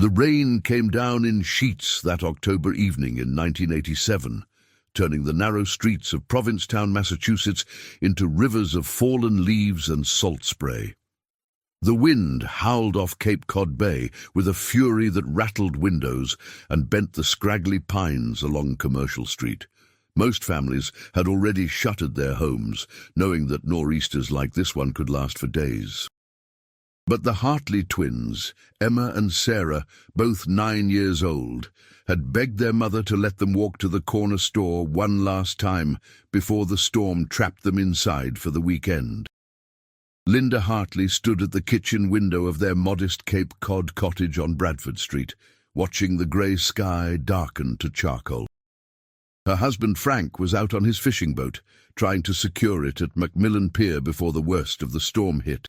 The rain came down in sheets that October evening in 1987, turning the narrow streets of Provincetown, Massachusetts, into rivers of fallen leaves and salt spray. The wind howled off Cape Cod Bay with a fury that rattled windows and bent the scraggly pines along Commercial Street. Most families had already shuttered their homes, knowing that nor'easters like this one could last for days. But the Hartley twins, Emma and Sarah, both 9 years old, had begged their mother to let them walk to the corner store one last time before the storm trapped them inside for the weekend. Linda Hartley stood at the kitchen window of their modest Cape Cod cottage on Bradford Street, watching the grey sky darken to charcoal. Her husband Frank was out on his fishing boat, trying to secure it at Macmillan Pier before the worst of the storm hit.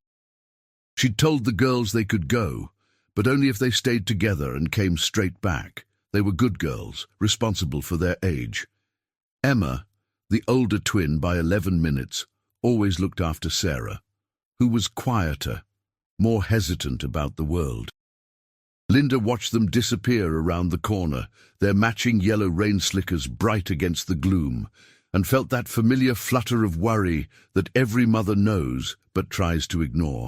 She'd told the girls they could go, but only if they stayed together and came straight back. They were good girls, responsible for their age. Emma, the older twin by 11 minutes, always looked after Sarah, who was quieter, more hesitant about the world. Linda watched them disappear around the corner, their matching yellow rain slickers bright against the gloom, and felt that familiar flutter of worry that every mother knows but tries to ignore.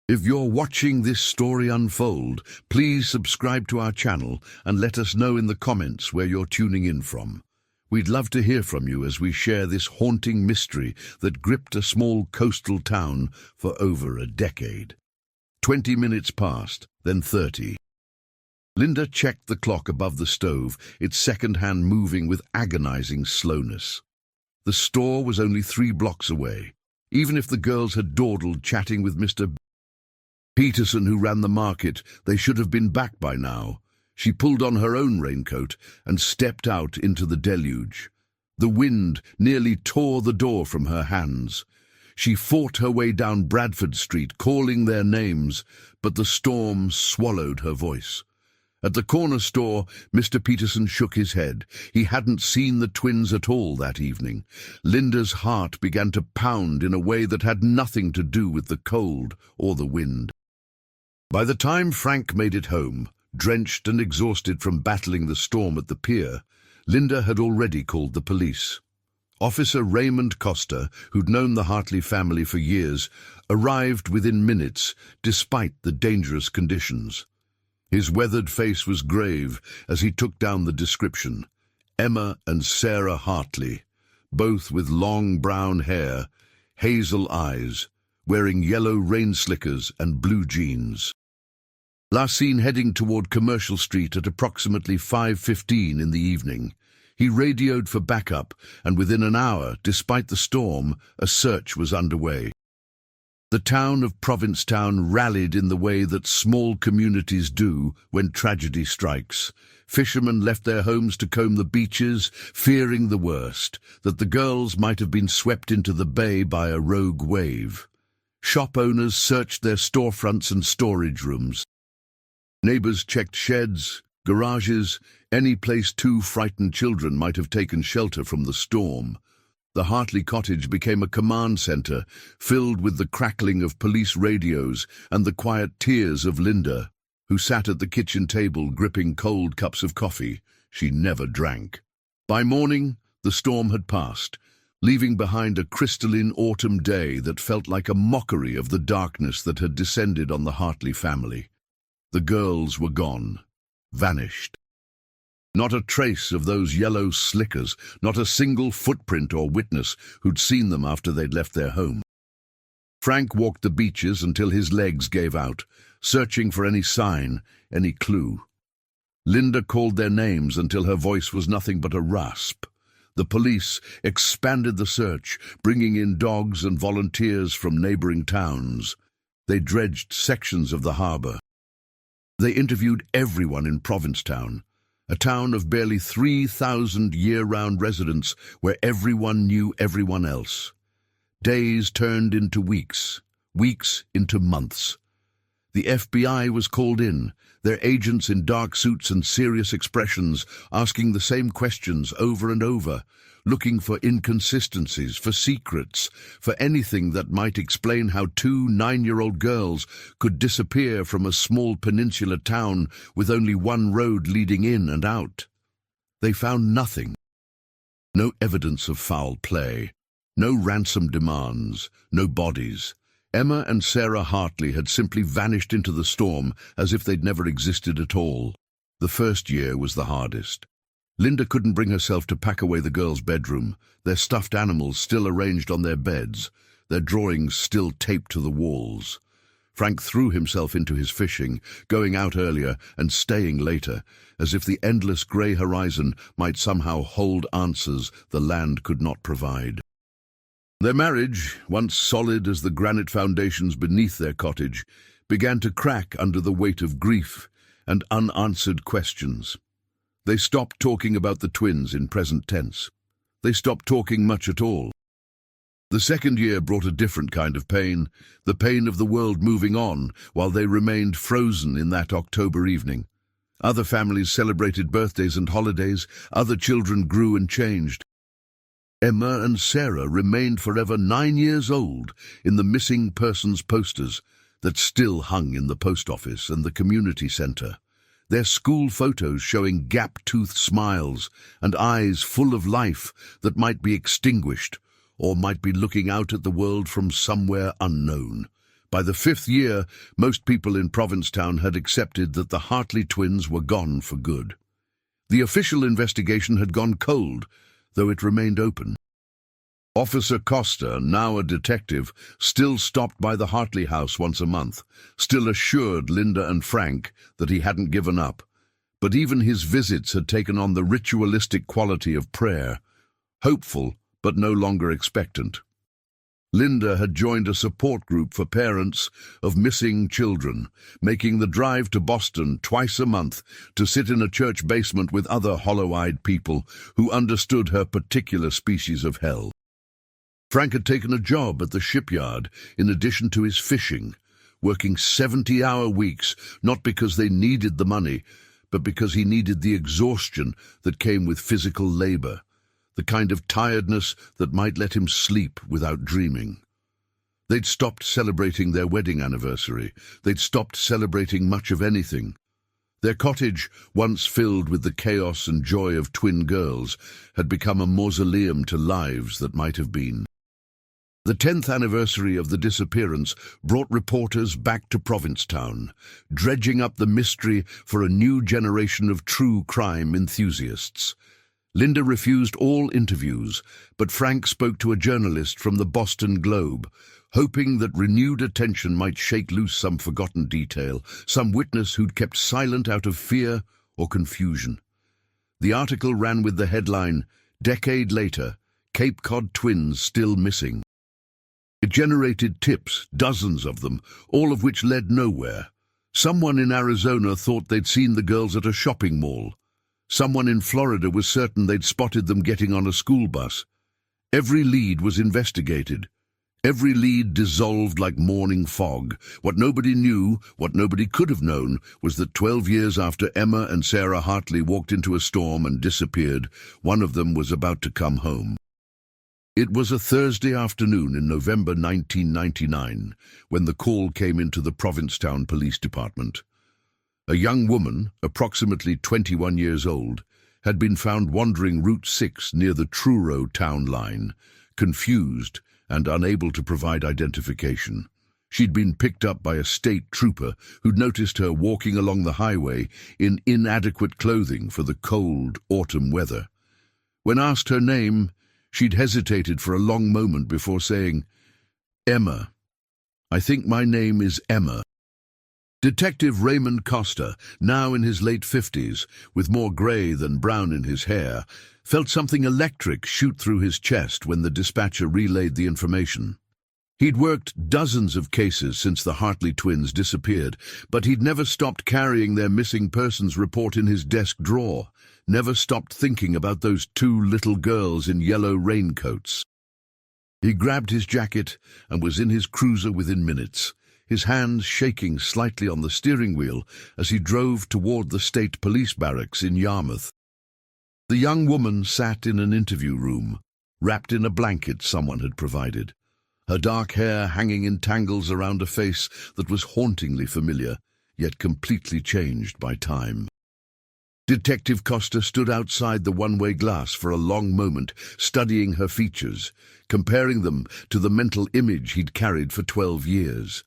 If you're watching this story unfold, please subscribe to our channel and let us know in the comments where you're tuning in from. We'd love to hear from you as we share this haunting mystery that gripped a small coastal town for over a decade. 20 minutes passed, then 30. Linda checked the clock above the stove, its second hand moving with agonizing slowness. The store was only 3 blocks away. Even if the girls had dawdled chatting with Mr. Peterson, who ran the market, they should have been back by now. She pulled on her own raincoat and stepped out into the deluge. The wind nearly tore the door from her hands. She fought her way down Bradford Street, calling their names, but the storm swallowed her voice. At the corner store, Mr. Peterson shook his head. He hadn't seen the twins at all that evening. Linda's heart began to pound in a way that had nothing to do with the cold or the wind. By the time Frank made it home, drenched and exhausted from battling the storm at the pier, Linda had already called the police. Officer Raymond Costa, who'd known the Hartley family for years, arrived within minutes, despite the dangerous conditions. His weathered face was grave as he took down the description. Emma and Sarah Hartley, both with long brown hair, hazel eyes, wearing yellow rain slickers and blue jeans. Last seen heading toward Commercial Street at approximately 5:15 in the evening. He radioed for backup, and within an hour, despite the storm, a search was underway. The town of Provincetown rallied in the way that small communities do when tragedy strikes. Fishermen left their homes to comb the beaches, fearing the worst, that the girls might have been swept into the bay by a rogue wave. Shop owners searched their storefronts and storage rooms. Neighbors checked sheds, garages, any place 2 frightened children might have taken shelter from the storm. The Hartley cottage became a command center, filled with the crackling of police radios and the quiet tears of Linda, who sat at the kitchen table gripping cold cups of coffee she never drank. By morning, the storm had passed, leaving behind a crystalline autumn day that felt like a mockery of the darkness that had descended on the Hartley family. The girls were gone, vanished. Not a trace of those yellow slickers, not a single footprint or witness who'd seen them after they'd left their home. Frank walked the beaches until his legs gave out, searching for any sign, any clue. Linda called their names until her voice was nothing but a rasp. The police expanded the search, bringing in dogs and volunteers from neighboring towns. They dredged sections of the harbor. They interviewed everyone in Provincetown, a town of barely 3,000 year-round residents where everyone knew everyone else. Days turned into weeks, weeks into months. The FBI was called in, their agents in dark suits and serious expressions, asking the same questions over and over, looking for inconsistencies, for secrets, for anything that might explain how two 9-year-old girls could disappear from a small peninsula town with only one road leading in and out. They found nothing. No evidence of foul play, no ransom demands, no bodies. Emma and Sarah Hartley had simply vanished into the storm as if they'd never existed at all. The first year was the hardest. Linda couldn't bring herself to pack away the girls' bedroom, their stuffed animals still arranged on their beds, their drawings still taped to the walls. Frank threw himself into his fishing, going out earlier and staying later, as if the endless grey horizon might somehow hold answers the land could not provide. Their marriage, once solid as the granite foundations beneath their cottage, began to crack under the weight of grief and unanswered questions. They stopped talking about the twins in present tense. They stopped talking much at all. The second year brought a different kind of pain, the pain of the world moving on while they remained frozen in that October evening. Other families celebrated birthdays and holidays, other children grew and changed. Emma and Sarah remained forever 9 years old in the missing persons posters that still hung in the post office and the community centre. Their school photos showing gap-toothed smiles and eyes full of life that might be extinguished or might be looking out at the world from somewhere unknown. By the 5th year, most people in Provincetown had accepted that the Hartley twins were gone for good. The official investigation had gone cold, though it remained open. Officer Costa, now a detective, still stopped by the Hartley house once a month, still assured Linda and Frank that he hadn't given up. But even his visits had taken on the ritualistic quality of prayer, hopeful but no longer expectant. Linda had joined a support group for parents of missing children, making the drive to Boston twice a month to sit in a church basement with other hollow-eyed people who understood her particular species of hell. Frank had taken a job at the shipyard in addition to his fishing, working 70-hour weeks, not because they needed the money, but because he needed the exhaustion that came with physical labor, the kind of tiredness that might let him sleep without dreaming. They'd stopped celebrating their wedding anniversary. They'd stopped celebrating much of anything. Their cottage, once filled with the chaos and joy of twin girls, had become a mausoleum to lives that might have been. The 10th anniversary of the disappearance brought reporters back to Provincetown, dredging up the mystery for a new generation of true crime enthusiasts. Linda refused all interviews, but Frank spoke to a journalist from the Boston Globe, hoping that renewed attention might shake loose some forgotten detail, some witness who'd kept silent out of fear or confusion. The article ran with the headline, "Decade Later, Cape Cod Twins Still Missing." It generated tips, dozens of them, all of which led nowhere. Someone in Arizona thought they'd seen the girls at a shopping mall. Someone in Florida was certain they'd spotted them getting on a school bus. Every lead was investigated. Every lead dissolved like morning fog. What nobody knew, what nobody could have known, was that 12 years after Emma and Sarah Hartley walked into a storm and disappeared, one of them was about to come home. It was a Thursday afternoon in November 1999 when the call came into the Provincetown Police Department. A young woman, approximately 21 years old, had been found wandering Route 6 near the Truro town line, confused and unable to provide identification. She'd been picked up by a state trooper who'd noticed her walking along the highway in inadequate clothing for the cold autumn weather. When asked her name, she'd hesitated for a long moment before saying, "Emma. I think my name is Emma." Detective Raymond Costa, now in his late 50s, with more grey than brown in his hair, felt something electric shoot through his chest when the dispatcher relayed the information. He'd worked dozens of cases since the Hartley twins disappeared, but he'd never stopped carrying their missing persons report in his desk drawer, never stopped thinking about those two little girls in yellow raincoats. He grabbed his jacket and was in his cruiser within minutes, his hands shaking slightly on the steering wheel as he drove toward the state police barracks in Yarmouth. The young woman sat in an interview room, wrapped in a blanket someone had provided, her dark hair hanging in tangles around a face that was hauntingly familiar, yet completely changed by time. Detective Costa stood outside the one-way glass for a long moment, studying her features, comparing them to the mental image he'd carried for 12 years.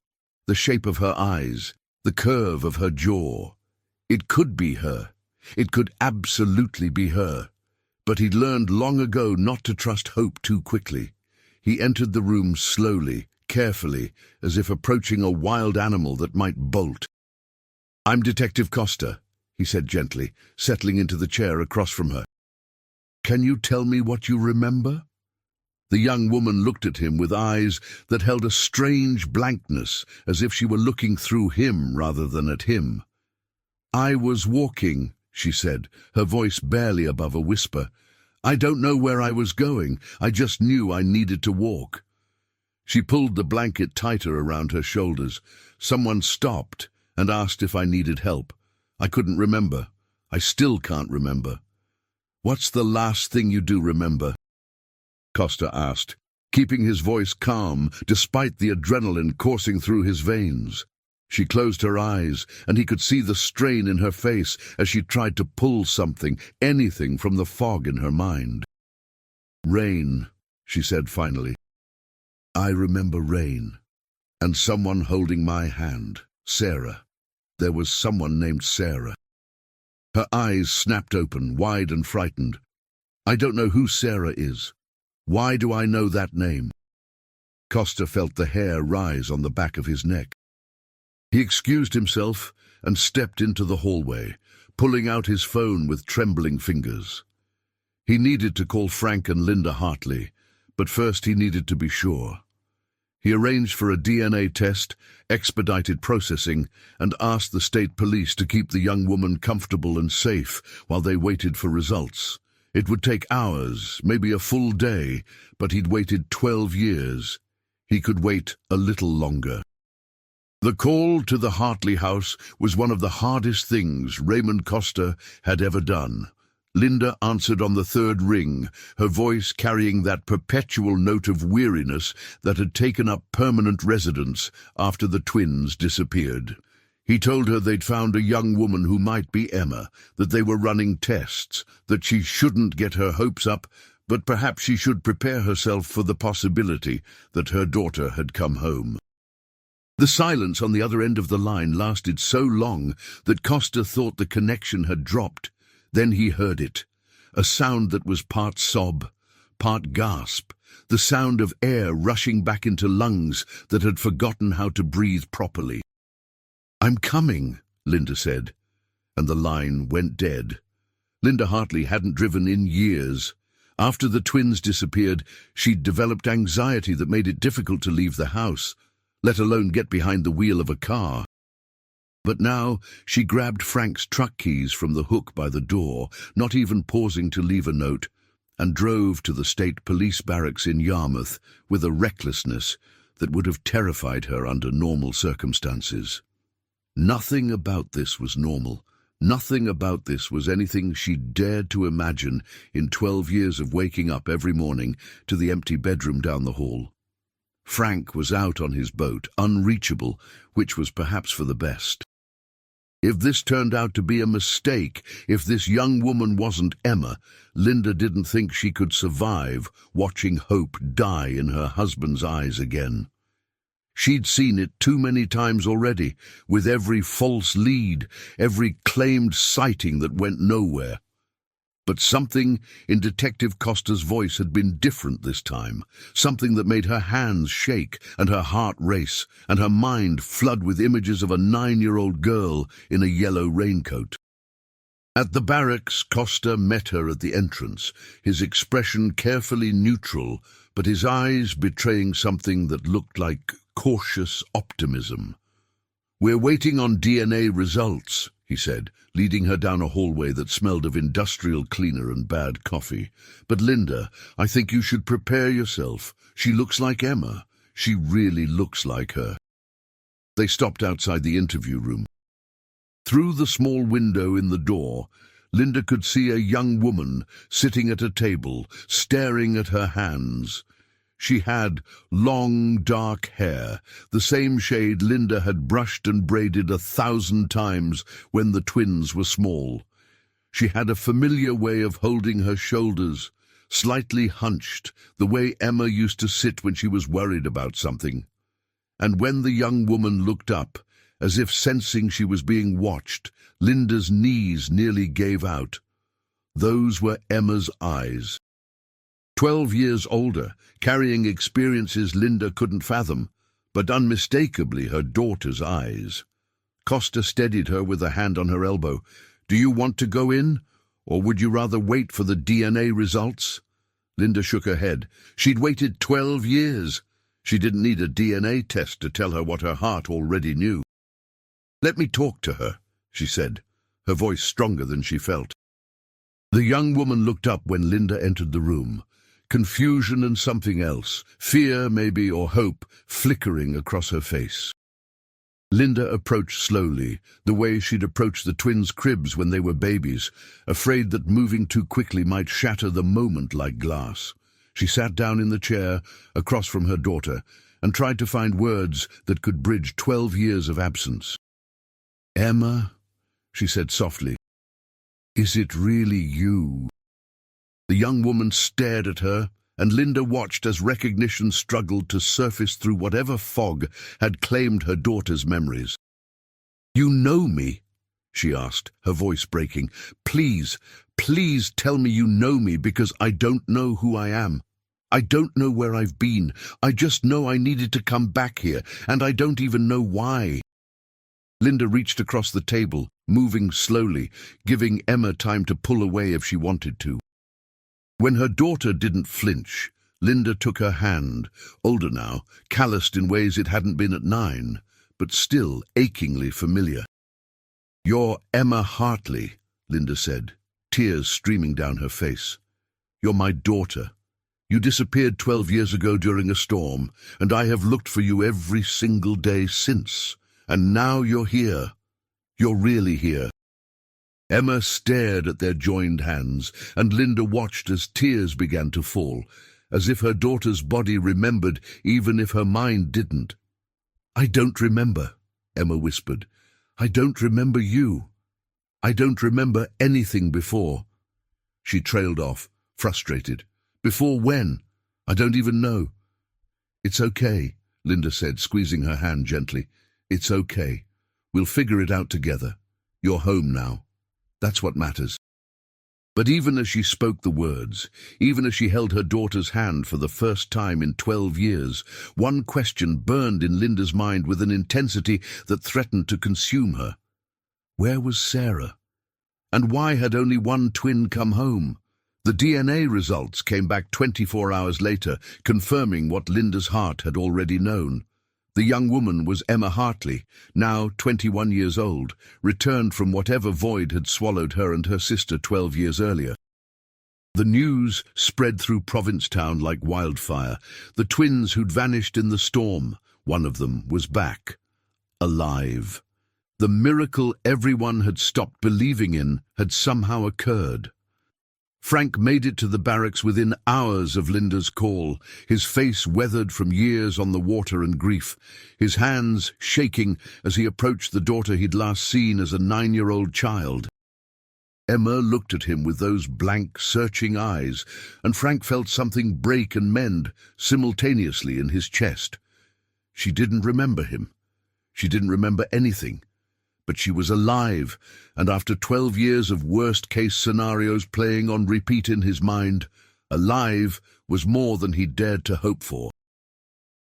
The shape of her eyes, the curve of her jaw. It could be her. It could absolutely be her. But he'd learned long ago not to trust hope too quickly. He entered the room slowly, carefully, as if approaching a wild animal that might bolt. "I'm Detective Costa," he said gently, settling into the chair across from her. "Can you tell me what you remember?" The young woman looked at him with eyes that held a strange blankness, as if she were looking through him rather than at him. "I was walking," she said, her voice barely above a whisper. "I don't know where I was going. I just knew I needed to walk." She pulled the blanket tighter around her shoulders. Someone stopped and asked if I needed help. I couldn't remember. I still can't remember. "What's the last thing you do remember?" Costa asked, keeping his voice calm despite the adrenaline coursing through his veins. She closed her eyes, and he could see the strain in her face as she tried to pull something, anything, from the fog in her mind. "Rain," she said finally. "I remember rain, and someone holding my hand, Sarah. There was someone named Sarah." Her eyes snapped open, wide and frightened. "I don't know who Sarah is. Why do I know that name?" Costa felt the hair rise on the back of his neck. He excused himself and stepped into the hallway, pulling out his phone with trembling fingers. He needed to call Frank and Linda Hartley, but first he needed to be sure. He arranged for a DNA test, expedited processing, and asked the state police to keep the young woman comfortable and safe while they waited for results. It would take hours, maybe a full day, but he'd waited 12 years. He could wait a little longer. The call to the Hartley house was one of the hardest things Raymond Costa had ever done. Linda answered on the third ring, her voice carrying that perpetual note of weariness that had taken up permanent residence after the twins disappeared. He told her they'd found a young woman who might be Emma, that they were running tests, that she shouldn't get her hopes up, but perhaps she should prepare herself for the possibility that her daughter had come home. The silence on the other end of the line lasted so long that Costa thought the connection had dropped. Then he heard it, a sound that was part sob, part gasp, the sound of air rushing back into lungs that had forgotten how to breathe properly. "I'm coming," Linda said, and the line went dead. Linda Hartley hadn't driven in years. After the twins disappeared, she'd developed anxiety that made it difficult to leave the house, let alone get behind the wheel of a car. But now she grabbed Frank's truck keys from the hook by the door, not even pausing to leave a note, and drove to the state police barracks in Yarmouth with a recklessness that would have terrified her under normal circumstances. Nothing about this was normal. Nothing about this was anything she'd dared to imagine in 12 years of waking up every morning to the empty bedroom down the hall. Frank was out on his boat, unreachable, which was perhaps for the best. If this turned out to be a mistake, if this young woman wasn't Emma, Linda didn't think she could survive watching hope die in her husband's eyes again. She'd seen it too many times already, with every false lead, every claimed sighting that went nowhere. But something in Detective Costa's voice had been different this time, something that made her hands shake and her heart race and her mind flood with images of a 9-year-old girl in a yellow raincoat. At the barracks, Costa met her at the entrance, his expression carefully neutral, but his eyes betraying something that looked like cautious optimism. "We're waiting on DNA results," he said, leading her down a hallway that smelled of industrial cleaner and bad coffee. "But Linda, I think you should prepare yourself. She looks like Emma. She really looks like her." They stopped outside the interview room. Through the small window in the door, Linda could see a young woman sitting at a table, staring at her hands. She had long, dark hair, the same shade Linda had brushed and braided 1,000 times when the twins were small. She had a familiar way of holding her shoulders, slightly hunched, the way Emma used to sit when she was worried about something. And when the young woman looked up, as if sensing she was being watched, Linda's knees nearly gave out. Those were Emma's eyes. 12 years older, carrying experiences Linda couldn't fathom, but unmistakably her daughter's eyes. Costa steadied her with a hand on her elbow. "Do you want to go in, or would you rather wait for the DNA results?" Linda shook her head. She'd waited 12 years. She didn't need a DNA test to tell her what her heart already knew. "Let me talk to her," she said, her voice stronger than she felt. The young woman looked up when Linda entered the room. Confusion and something else, fear maybe or hope, flickering across her face. Linda approached slowly, the way she'd approached the twins' cribs when they were babies, afraid that moving too quickly might shatter the moment like glass. She sat down in the chair across from her daughter and tried to find words that could bridge 12 years of absence. "Emma," she said softly, "is it really you?" The young woman stared at her, and Linda watched as recognition struggled to surface through whatever fog had claimed her daughter's memories. "You know me?" she asked, her voice breaking. "Please, please tell me you know me, because I don't know who I am. I don't know where I've been. I just know I needed to come back here, and I don't even know why." Linda reached across the table, moving slowly, giving Emma time to pull away if she wanted to. When her daughter didn't flinch, Linda took her hand, older now, calloused in ways it hadn't been at 9, but still achingly familiar. "You're Emma Hartley," Linda said, tears streaming down her face. "You're my daughter. You disappeared 12 years ago during a storm, and I have looked for you every single day since. And now you're here. You're really here." Emma stared at their joined hands, and Linda watched as tears began to fall, as if her daughter's body remembered even if her mind didn't. "I don't remember," Emma whispered. "I don't remember you. I don't remember anything before." She trailed off, frustrated. "Before when? I don't even know." "It's okay," Linda said, squeezing her hand gently. "It's okay. We'll figure it out together. You're home now. That's what matters." But even as she spoke the words, even as she held her daughter's hand for the first time in 12 years, one question burned in Linda's mind with an intensity that threatened to consume her. Where was Sarah? And why had only one twin come home? The DNA results came back 24 hours later, confirming what Linda's heart had already known. The young woman was Emma Hartley, now 21 years old, returned from whatever void had swallowed her and her sister 12 years earlier. The news spread through Provincetown like wildfire. The twins who'd vanished in the storm, one of them was back, alive. The miracle everyone had stopped believing in had somehow occurred. Frank made it to the barracks within hours of Linda's call, his face weathered from years on the water and grief, his hands shaking as he approached the daughter he'd last seen as a 9-year-old child. Emma looked at him with those blank, searching eyes, and Frank felt something break and mend simultaneously in his chest. She didn't remember him. She didn't remember anything. But she was alive, and after 12 years of worst-case scenarios playing on repeat in his mind, alive was more than he dared to hope for.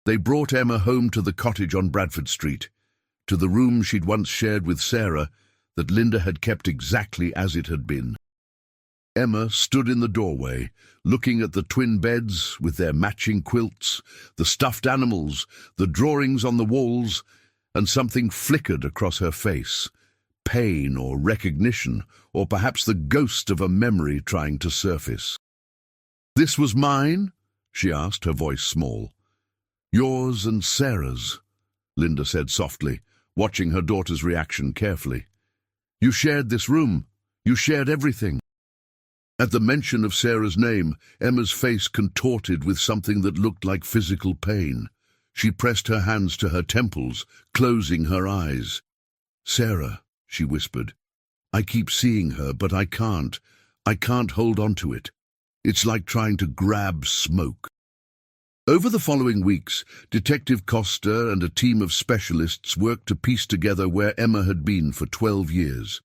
They brought Emma home to the cottage on Bradford Street, to the room she'd once shared with Sarah that Linda had kept exactly as it had been. Emma stood in the doorway, looking at the twin beds with their matching quilts, the stuffed animals, the drawings on the walls, and something flickered across her face. Pain or recognition, or perhaps the ghost of a memory trying to surface. "This was mine?" she asked, her voice small. "Yours and Sarah's." Linda said softly, watching her daughter's reaction carefully. You shared this room. You shared everything. At the mention of Sarah's name, Emma's face contorted with something that looked like physical pain. She pressed her hands to her temples, closing her eyes. Sarah, she whispered. I keep seeing her, but I can't. I can't hold on to it. It's like trying to grab smoke. Over the following weeks, Detective Costa and a team of specialists worked to piece together where Emma had been for 12 years.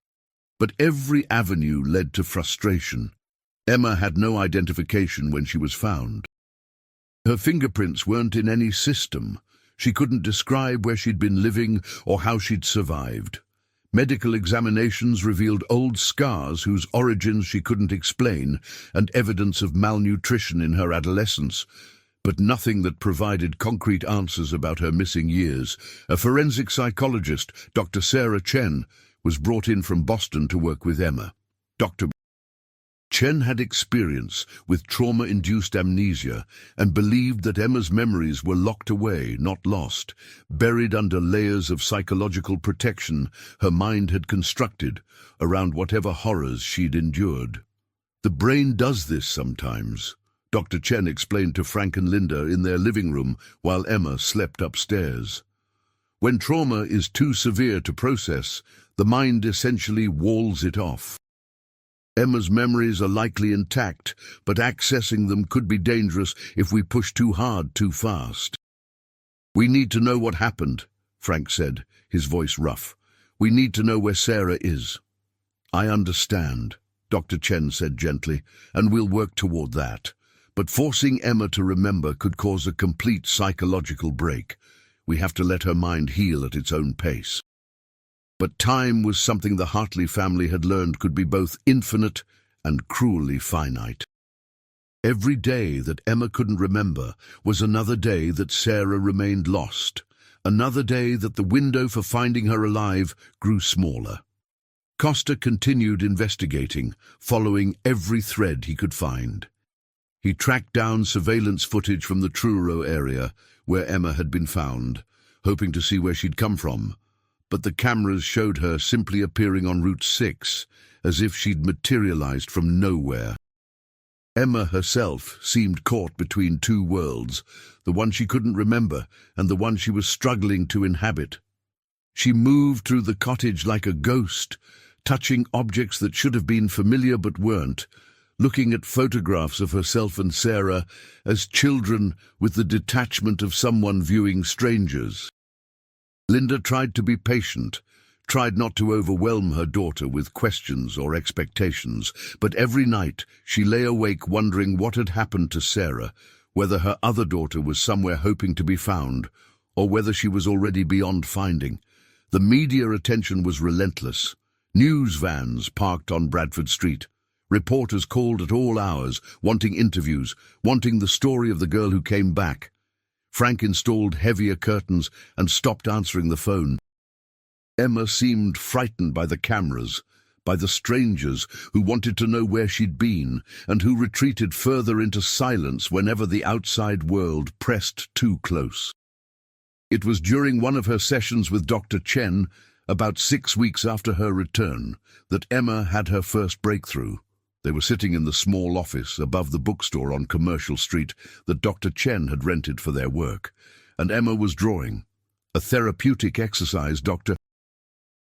But every avenue led to frustration. Emma had no identification when she was found. Her fingerprints weren't in any system. She couldn't describe where she'd been living or how she'd survived. Medical examinations revealed old scars whose origins she couldn't explain and evidence of malnutrition in her adolescence, but nothing that provided concrete answers about her missing years. A forensic psychologist, Dr. Sarah Chen, was brought in from Boston to work with Emma. Dr. Chen had experience with trauma-induced amnesia and believed that Emma's memories were locked away, not lost, buried under layers of psychological protection her mind had constructed around whatever horrors she'd endured. The brain does this sometimes, Dr. Chen explained to Frank and Linda in their living room while Emma slept upstairs. When trauma is too severe to process, the mind essentially walls it off. Emma's memories are likely intact, but accessing them could be dangerous if we push too hard too fast. We need to know what happened, Frank said, his voice rough. We need to know where Sarah is. I understand, Dr. Chen said gently, and we'll work toward that. But forcing Emma to remember could cause a complete psychological break. We have to let her mind heal at its own pace. But time was something the Hartley family had learned could be both infinite and cruelly finite. Every day that Emma couldn't remember was another day that Sarah remained lost, another day that the window for finding her alive grew smaller. Costa continued investigating, following every thread he could find. He tracked down surveillance footage from the Truro area, where Emma had been found, hoping to see where she'd come from. But the cameras showed her simply appearing on Route 6, as if she'd materialized from nowhere. Emma herself seemed caught between two worlds, the one she couldn't remember and the one she was struggling to inhabit. She moved through the cottage like a ghost, touching objects that should have been familiar but weren't, looking at photographs of herself and Sarah as children with the detachment of someone viewing strangers. Linda tried to be patient, tried not to overwhelm her daughter with questions or expectations, but every night she lay awake wondering what had happened to Sarah, whether her other daughter was somewhere hoping to be found, or whether she was already beyond finding. The media attention was relentless. News vans parked on Bradford Street. Reporters called at all hours, wanting interviews, wanting the story of the girl who came back. Frank installed heavier curtains and stopped answering the phone. Emma seemed frightened by the cameras, by the strangers who wanted to know where she'd been and who retreated further into silence whenever the outside world pressed too close. It was during one of her sessions with Dr. Chen, about 6 weeks after her return, that Emma had her first breakthrough. They were sitting in the small office above the bookstore on Commercial Street that Dr. Chen had rented for their work, and Emma was drawing, a therapeutic exercise Dr.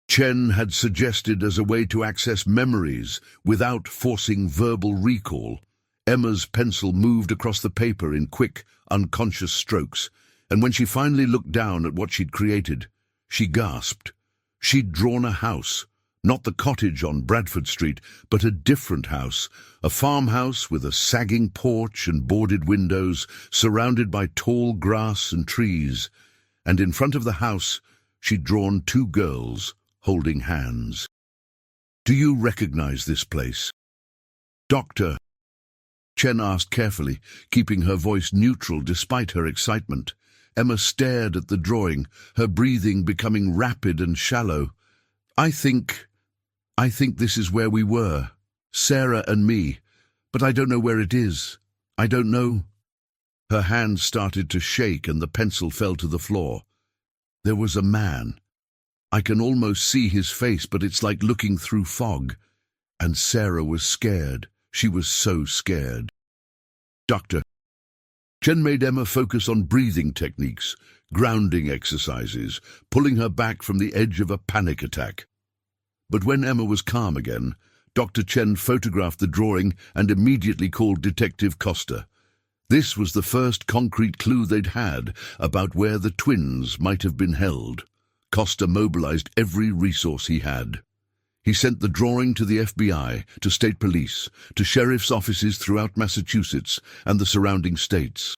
Chen had suggested as a way to access memories without forcing verbal recall. Emma's pencil moved across the paper in quick, unconscious strokes, and when she finally looked down at what she'd created, she gasped. She'd drawn a house. Not the cottage on Bradford Street, but a different house, a farmhouse with a sagging porch and boarded windows, surrounded by tall grass and trees. And in front of the house, she'd drawn 2 girls, holding hands. Do you recognize this place? Doctor, Chen asked carefully, keeping her voice neutral despite her excitement. Emma stared at the drawing, her breathing becoming rapid and shallow. I think this is where we were, Sarah and me, but I don't know where it is. I don't know. Her hand started to shake and the pencil fell to the floor. There was a man. I can almost see his face, but it's like looking through fog. And Sarah was scared. She was so scared. Doctor. Chen made Emma focus on breathing techniques, grounding exercises, pulling her back from the edge of a panic attack. But when Emma was calm again, Dr. Chen photographed the drawing and immediately called Detective Costa. This was the first concrete clue they'd had about where the twins might have been held. Costa mobilized every resource he had. He sent the drawing to the FBI, to state police, to sheriff's offices throughout Massachusetts and the surrounding states.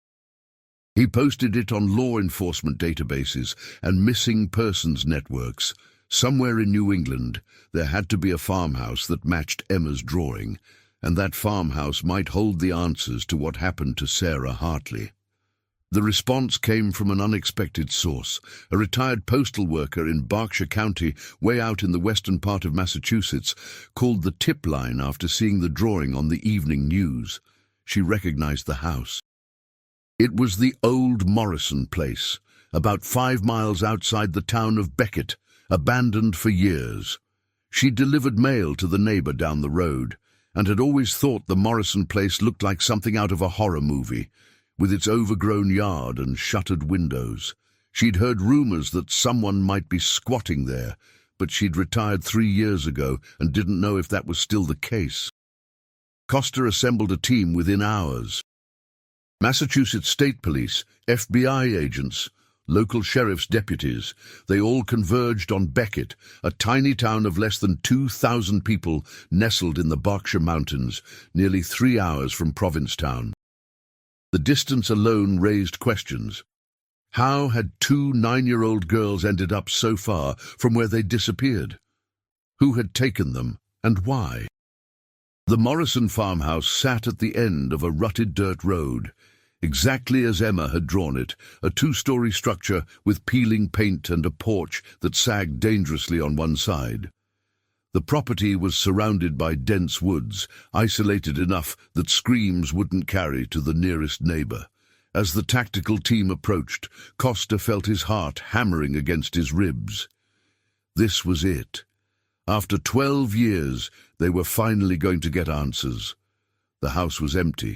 He posted it on law enforcement databases and missing persons networks. Somewhere in New England, there had to be a farmhouse that matched Emma's drawing, and that farmhouse might hold the answers to what happened to Sarah Hartley. The response came from an unexpected source, a retired postal worker in Berkshire County, way out in the western part of Massachusetts, called the tip line after seeing the drawing on the evening news. She recognized the house. It was the old Morrison place, about 5 miles outside the town of Beckett, abandoned for years. She delivered mail to the neighbor down the road, and had always thought the Morrison place looked like something out of a horror movie, with its overgrown yard and shuttered windows. She'd heard rumors that someone might be squatting there, but she'd retired 3 years ago and didn't know if that was still the case. Costa assembled a team within hours. Massachusetts State Police, FBI agents, local sheriff's deputies, they all converged on Beckett, a tiny town of less than 2,000 people nestled in the Berkshire Mountains, nearly 3 hours from Provincetown. The distance alone raised questions. How had 2 9-year-old girls ended up so far from where they disappeared? Who had taken them, and why? The Morrison farmhouse sat at the end of a rutted dirt road, exactly as Emma had drawn it, a 2-story structure with peeling paint and a porch that sagged dangerously on one side. The property was surrounded by dense woods, isolated enough that screams wouldn't carry to the nearest neighbor. As the tactical team approached, Costa felt his heart hammering against his ribs. This was it. After 12 years, they were finally going to get answers. The house was empty.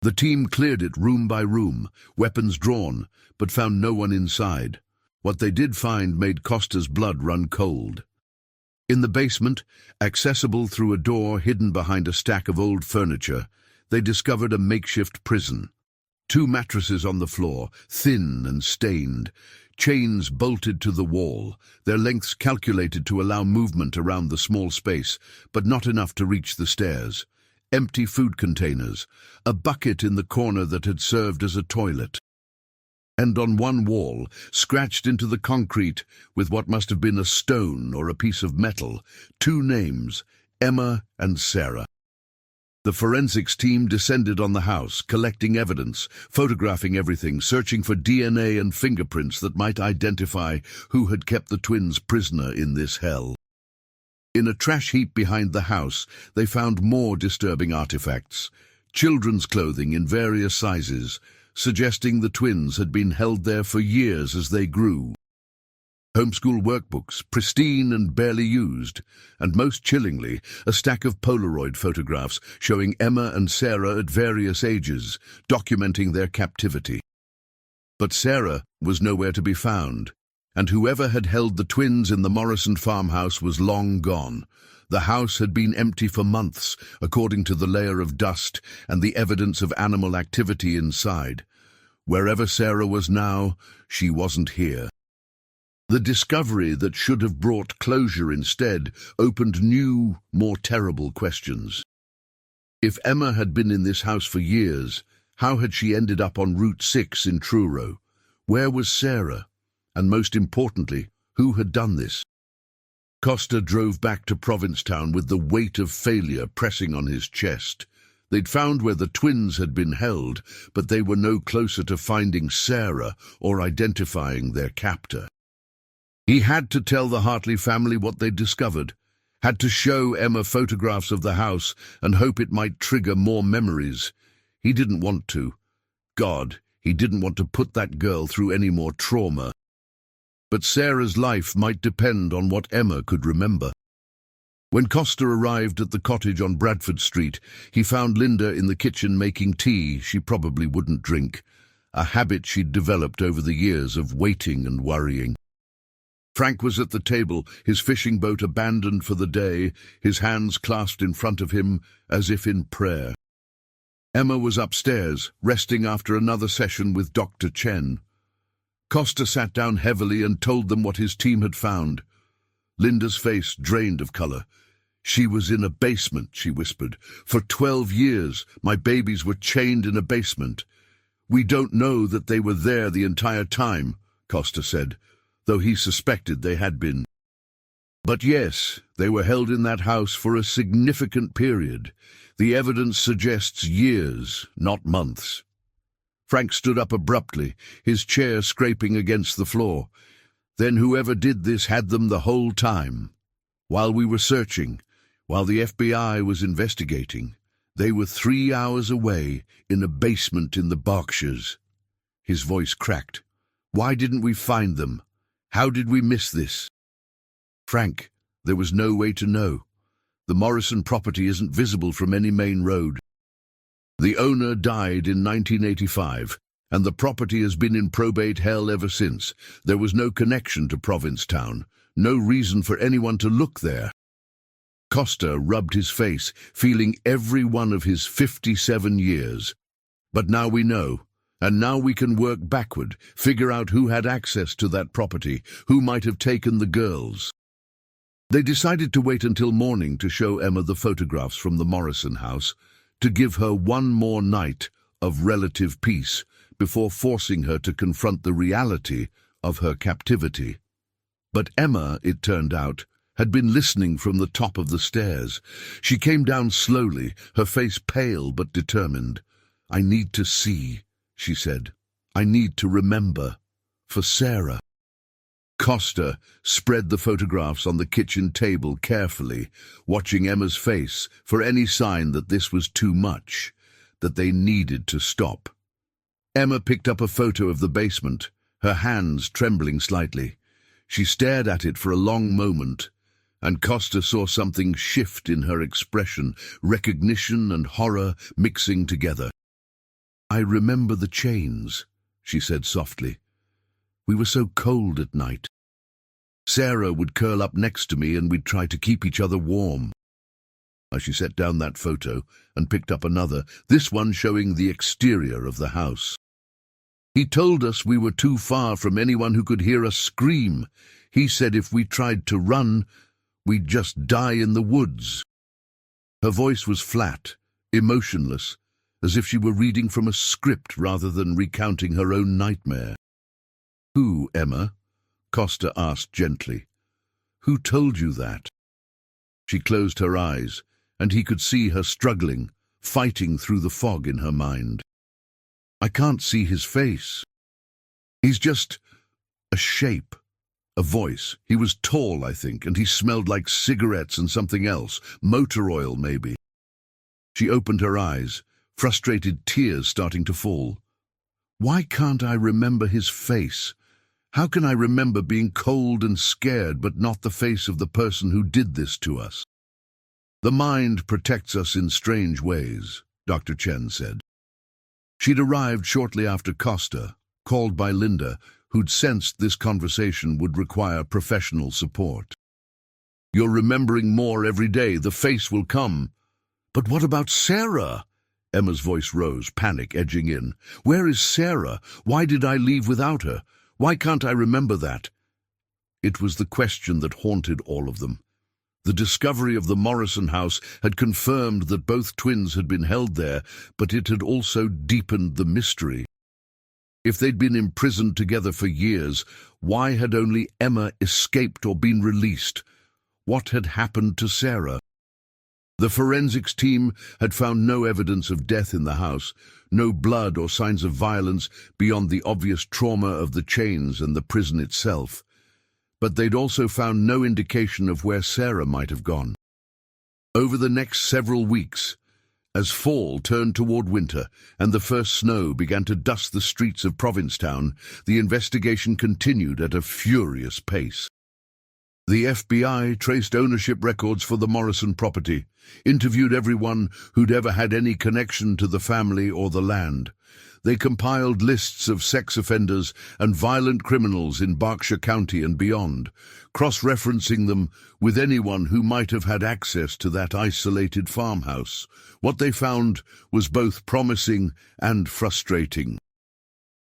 The team cleared it room by room, weapons drawn, but found no one inside. What they did find made Costa's blood run cold. In the basement, accessible through a door hidden behind a stack of old furniture, they discovered a makeshift prison. 2 mattresses on the floor, thin and stained, chains bolted to the wall, their lengths calculated to allow movement around the small space, but not enough to reach the stairs. Empty food containers, a bucket in the corner that had served as a toilet. And on one wall, scratched into the concrete with what must have been a stone or a piece of metal, 2 names, Emma and Sarah. The forensics team descended on the house, collecting evidence, photographing everything, searching for DNA and fingerprints that might identify who had kept the twins prisoner in this hell. In a trash heap behind the house, they found more disturbing artifacts, children's clothing in various sizes, suggesting the twins had been held there for years as they grew. Homeschool workbooks, pristine and barely used, and most chillingly, a stack of Polaroid photographs showing Emma and Sarah at various ages, documenting their captivity. But Sarah was nowhere to be found, and whoever had held the twins in the Morrison farmhouse was long gone. The house had been empty for months, according to the layer of dust and the evidence of animal activity inside. Wherever Sarah was now, she wasn't here. The discovery that should have brought closure instead opened new, more terrible questions. If Emma had been in this house for years, how had she ended up on Route 6 in Truro? Where was Sarah? And most importantly, who had done this? Costa drove back to Provincetown with the weight of failure pressing on his chest. They'd found where the twins had been held, but they were no closer to finding Sarah or identifying their captor. He had to tell the Hartley family what they'd discovered, had to show Emma photographs of the house and hope it might trigger more memories. He didn't want to. God, he didn't want to put that girl through any more trauma. But Sarah's life might depend on what Emma could remember. When Costa arrived at the cottage on Bradford Street, he found Linda in the kitchen making tea she probably wouldn't drink, a habit she'd developed over the years of waiting and worrying. Frank was at the table, his fishing boat abandoned for the day, his hands clasped in front of him as if in prayer. Emma was upstairs, resting after another session with Dr. Chen. Costa sat down heavily and told them what his team had found. Linda's face drained of color. "She was in a basement," she whispered. "For 12 years, my babies were chained in a basement." "We don't know that they were there the entire time," Costa said, though he suspected they had been. "But yes, they were held in that house for a significant period. The evidence suggests years, not months." Frank stood up abruptly, his chair scraping against the floor. "Then whoever did this had them the whole time. While we were searching, while the FBI was investigating, they were 3 hours away in a basement in the Berkshires." His voice cracked. "Why didn't we find them? How did we miss this?" "Frank, there was no way to know. The Morrison property isn't visible from any main road. The owner died in 1985, and the property has been in probate hell ever since. There was no connection to Provincetown, no reason for anyone to look there." Costa rubbed his face, feeling every one of his 57 years. "But now we know. And now we can work backward, figure out who had access to that property, who might have taken the girls." They decided to wait until morning to show Emma the photographs from the Morrison house, to give her one more night of relative peace before forcing her to confront the reality of her captivity. But Emma, it turned out, had been listening from the top of the stairs. She came down slowly, her face pale but determined. "I need to see," she said. "I need to remember. For Sarah." Costa spread the photographs on the kitchen table carefully, watching Emma's face for any sign that this was too much, that they needed to stop. Emma picked up a photo of the basement, her hands trembling slightly. She stared at it for a long moment, and Costa saw something shift in her expression, recognition and horror mixing together. "I remember the chains," she said softly. "We were so cold at night. Sarah would curl up next to me and we'd try to keep each other warm." As she set down that photo and picked up another, this one showing the exterior of the house. "He told us we were too far from anyone who could hear us scream. He said if we tried to run, we'd just die in the woods." Her voice was flat, emotionless, as if she were reading from a script rather than recounting her own nightmare. "Who, Emma?" Costa asked gently. "Who told you that?" She closed her eyes, and he could see her struggling, fighting through the fog in her mind. "I can't see his face. He's just a shape, a voice. He was tall, I think, and he smelled like cigarettes and something else, motor oil maybe." She opened her eyes, frustrated tears starting to fall. "Why can't I remember his face? How can I remember being cold and scared but not the face of the person who did this to us?" "The mind protects us in strange ways," Dr. Chen said. She'd arrived shortly after Costa, called by Linda, who'd sensed this conversation would require professional support. "You're remembering more every day. The face will come." "But what about Sarah?" Emma's voice rose, panic edging in. "Where is Sarah? Why did I leave without her? Why can't I remember that?" It was the question that haunted all of them. The discovery of the Morrison house had confirmed that both twins had been held there, but it had also deepened the mystery. If they'd been imprisoned together for years, why had only Emma escaped or been released? What had happened to Sarah? The forensics team had found no evidence of death in the house, no blood or signs of violence beyond the obvious trauma of the chains and the prison itself. But they'd also found no indication of where Sarah might have gone. Over the next several weeks, As fall turned toward winter and the first snow began to dust the streets of Provincetown, the investigation continued at a furious pace. The FBI traced ownership records for the Morrison property, interviewed everyone who'd ever had any connection to the family or the land. They compiled lists of sex offenders and violent criminals in Berkshire County and beyond, cross-referencing them with anyone who might have had access to that isolated farmhouse. What they found was both promising and frustrating.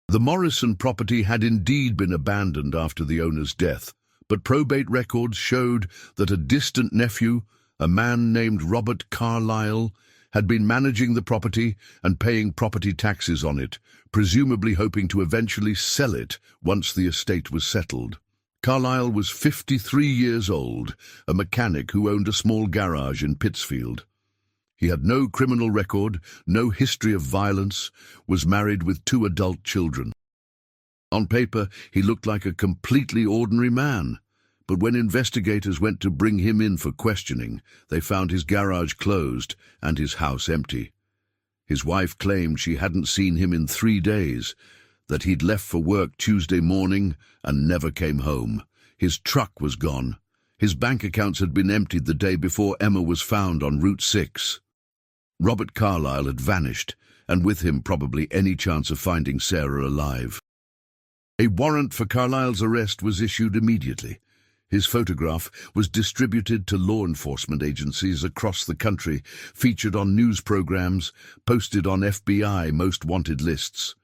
The Morrison property had indeed been abandoned after the owner's death, but probate records showed that a distant nephew, a man named Robert Carlyle, had been managing the property and paying property taxes on it, presumably hoping to eventually sell it once the estate was settled. Carlyle was 53 years old, a mechanic who owned a small garage in Pittsfield. He had no criminal record, no history of violence, was married with 2 adult children. On paper, he looked like a completely ordinary man, but when investigators went to bring him in for questioning, they found his garage closed and his house empty. His wife claimed she hadn't seen him in 3 days, that he'd left for work Tuesday morning and never came home. His truck was gone. His bank accounts had been emptied the day before Emma was found on Route 6. Robert Carlyle had vanished, and with him probably any chance of finding Sarah alive. A warrant for Carlyle's arrest was issued immediately. His photograph was distributed to law enforcement agencies across the country, featured on news programs, posted on FBI most wanted lists.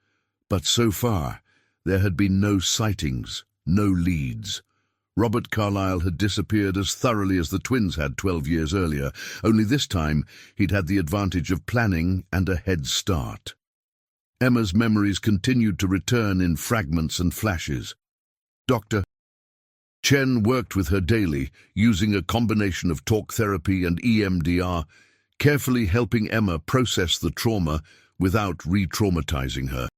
But so far, there had been no sightings, no leads. Robert Carlyle had disappeared as thoroughly as the twins had 12 years earlier, only this time he'd had the advantage of planning and a head start. Emma's memories continued to return in fragments and flashes. Dr. Chen worked with her daily, using a combination of talk therapy and EMDR, carefully helping Emma process the trauma without re-traumatizing her.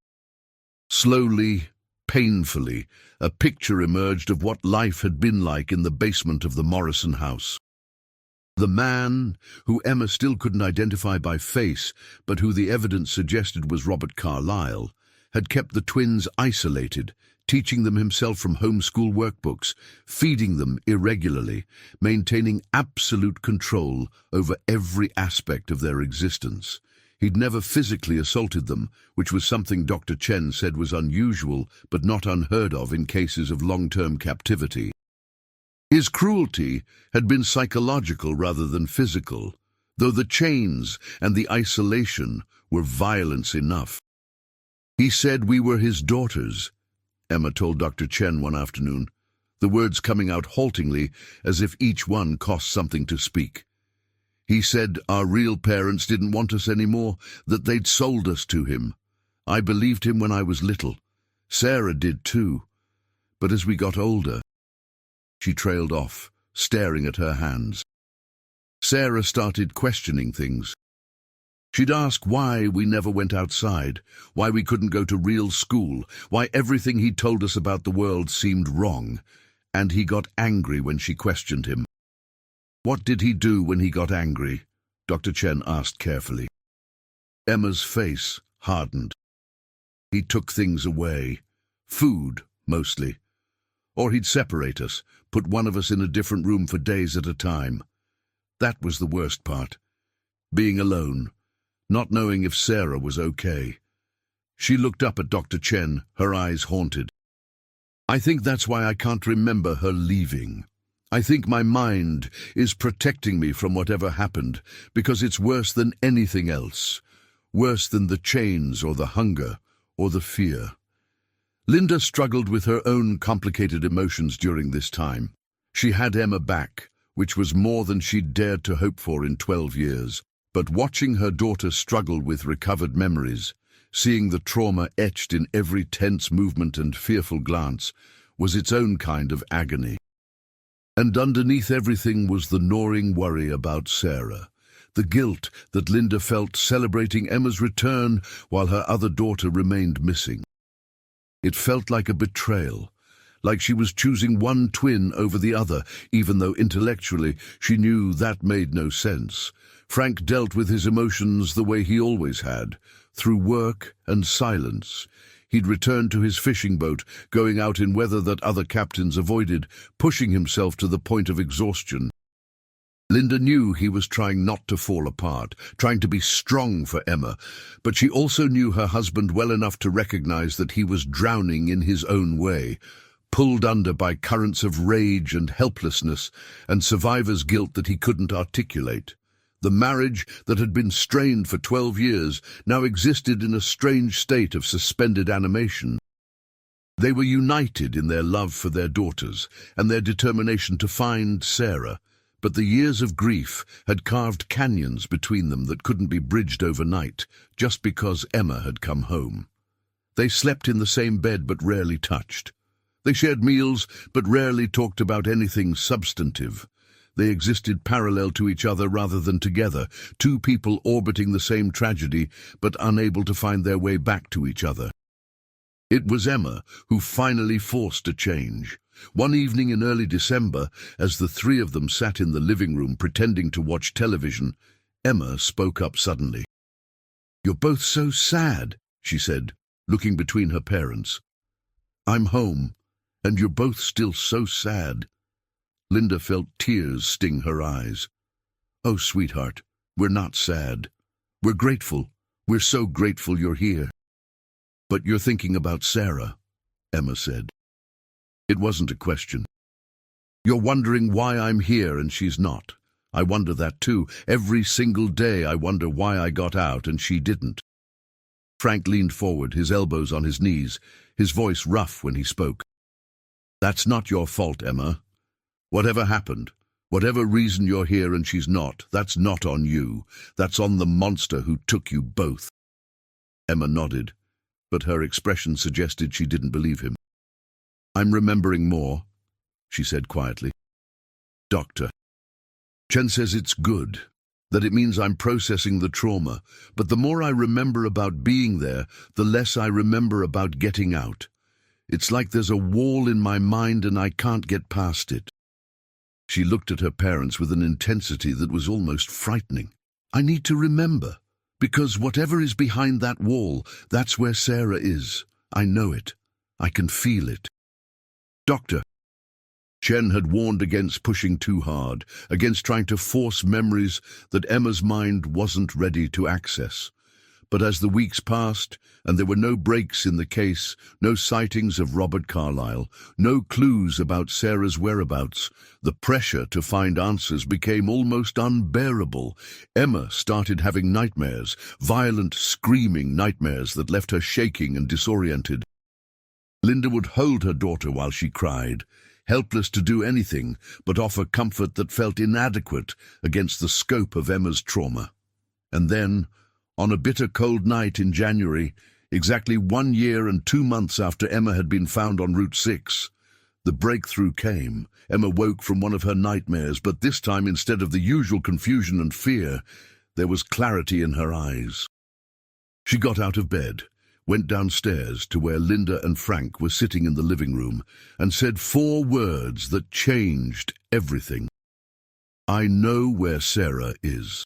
Slowly, painfully, a picture emerged of what life had been like in the basement of the Morrison house. The man, who Emma still couldn't identify by face, but who the evidence suggested was Robert Carlyle, had kept the twins isolated, teaching them himself from homeschool workbooks, feeding them irregularly, maintaining absolute control over every aspect of their existence. He'd never physically assaulted them, which was something Dr. Chen said was unusual but not unheard of in cases of long-term captivity. His cruelty had been psychological rather than physical, though the chains and the isolation were violence enough. He said we were his daughters, Emma told Dr. Chen one afternoon, the words coming out haltingly as if each one cost something to speak. He said our real parents didn't want us anymore, that they'd sold us to him. I believed him when I was little. Sarah did too. But as we got older, she trailed off, staring at her hands. Sarah started questioning things. She'd ask why we never went outside, why we couldn't go to real school, why everything he told us about the world seemed wrong, and he got angry when she questioned him. What did he do when he got angry? Dr. Chen asked carefully. Emma's face hardened. He took things away. Food, mostly. Or he'd separate us, put one of us in a different room for days at a time. That was the worst part. Being alone, not knowing if Sarah was okay. She looked up at Dr. Chen, her eyes haunted. I think that's why I can't remember her leaving. I think my mind is protecting me from whatever happened, because it's worse than anything else. Worse than the chains or the hunger or the fear. Linda struggled with her own complicated emotions during this time. She had Emma back, which was more than she'd dared to hope for in 12 years. But watching her daughter struggle with recovered memories, seeing the trauma etched in every tense movement and fearful glance, was its own kind of agony. And underneath everything was the gnawing worry about Sarah, the guilt that Linda felt celebrating Emma's return while her other daughter remained missing. It felt like a betrayal, like she was choosing one twin over the other, even though intellectually she knew that made no sense. Frank dealt with his emotions the way he always had, through work and silence. He'd returned to his fishing boat, going out in weather that other captains avoided, pushing himself to the point of exhaustion. Linda knew he was trying not to fall apart, trying to be strong for Emma, but she also knew her husband well enough to recognize that he was drowning in his own way, pulled under by currents of rage and helplessness and survivor's guilt that he couldn't articulate. The marriage that had been strained for 12 years now existed in a strange state of suspended animation. They were united in their love for their daughters and their determination to find Sarah, but the years of grief had carved canyons between them that couldn't be bridged overnight, just because Emma had come home. They slept in the same bed but rarely touched. They shared meals but rarely talked about anything substantive. They existed parallel to each other rather than together, two people orbiting the same tragedy but unable to find their way back to each other. It was Emma who finally forced a change. One evening in early December, as the three of them sat in the living room pretending to watch television, Emma spoke up suddenly. "You're both so sad," she said, looking between her parents. "I'm home, and you're both still so sad." Linda felt tears sting her eyes. "Oh, sweetheart, we're not sad. We're grateful. We're so grateful you're here." "But you're thinking about Sarah," Emma said. It wasn't a question. "You're wondering why I'm here and she's not. I wonder that too. Every single day I wonder why I got out and she didn't." Frank leaned forward, his elbows on his knees, his voice rough when he spoke. "That's not your fault, Emma. Whatever happened, whatever reason you're here and she's not, that's not on you. That's on the monster who took you both." Emma nodded, but her expression suggested she didn't believe him. "I'm remembering more," she said quietly. "Doctor, Chen says it's good, that it means I'm processing the trauma, but the more I remember about being there, the less I remember about getting out. It's like there's a wall in my mind and I can't get past it." She looked at her parents with an intensity that was almost frightening. "I need to remember, because whatever is behind that wall, that's where Sarah is. I know it. I can feel it." "Doctor." Chen had warned against pushing too hard, against trying to force memories that Emma's mind wasn't ready to access. But as the weeks passed, and there were no breaks in the case, no sightings of Robert Carlyle, no clues about Sarah's whereabouts, the pressure to find answers became almost unbearable. Emma started having nightmares, violent, screaming nightmares that left her shaking and disoriented. Linda would hold her daughter while she cried, helpless to do anything but offer comfort that felt inadequate against the scope of Emma's trauma. And then, on a bitter cold night in January, exactly 1 year and 2 months after Emma had been found on Route 6, the breakthrough came. Emma woke from one of her nightmares, but this time, instead of the usual confusion and fear, there was clarity in her eyes. She got out of bed, went downstairs to where Linda and Frank were sitting in the living room, and said 4 words that changed everything. "I know where Sarah is."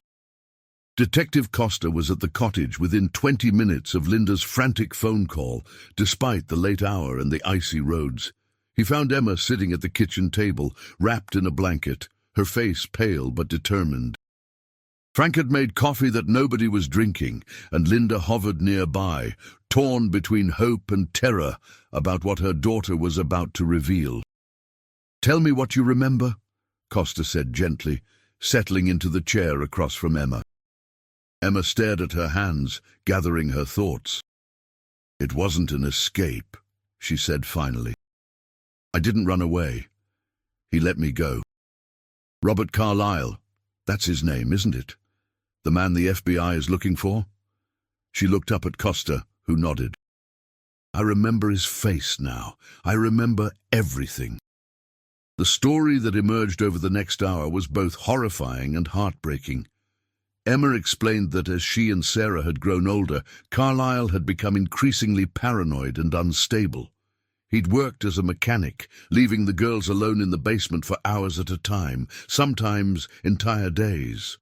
Detective Costa was at the cottage within 20 minutes of Linda's frantic phone call, despite the late hour and the icy roads. He found Emma sitting at the kitchen table, wrapped in a blanket, her face pale but determined. Frank had made coffee that nobody was drinking, and Linda hovered nearby, torn between hope and terror about what her daughter was about to reveal. "Tell me what you remember," Costa said gently, settling into the chair across from Emma. Emma stared at her hands, gathering her thoughts. "It wasn't an escape," she said finally. "I didn't run away. He let me go. Robert Carlyle, that's his name, isn't it? The man the FBI is looking for?" She looked up at Costa, who nodded. "I remember his face now. I remember everything." The story that emerged over the next hour was both horrifying and heartbreaking. Emma explained that as she and Sarah had grown older, Carlyle had become increasingly paranoid and unstable. He'd worked as a mechanic, leaving the girls alone in the basement for hours at a time, sometimes entire days.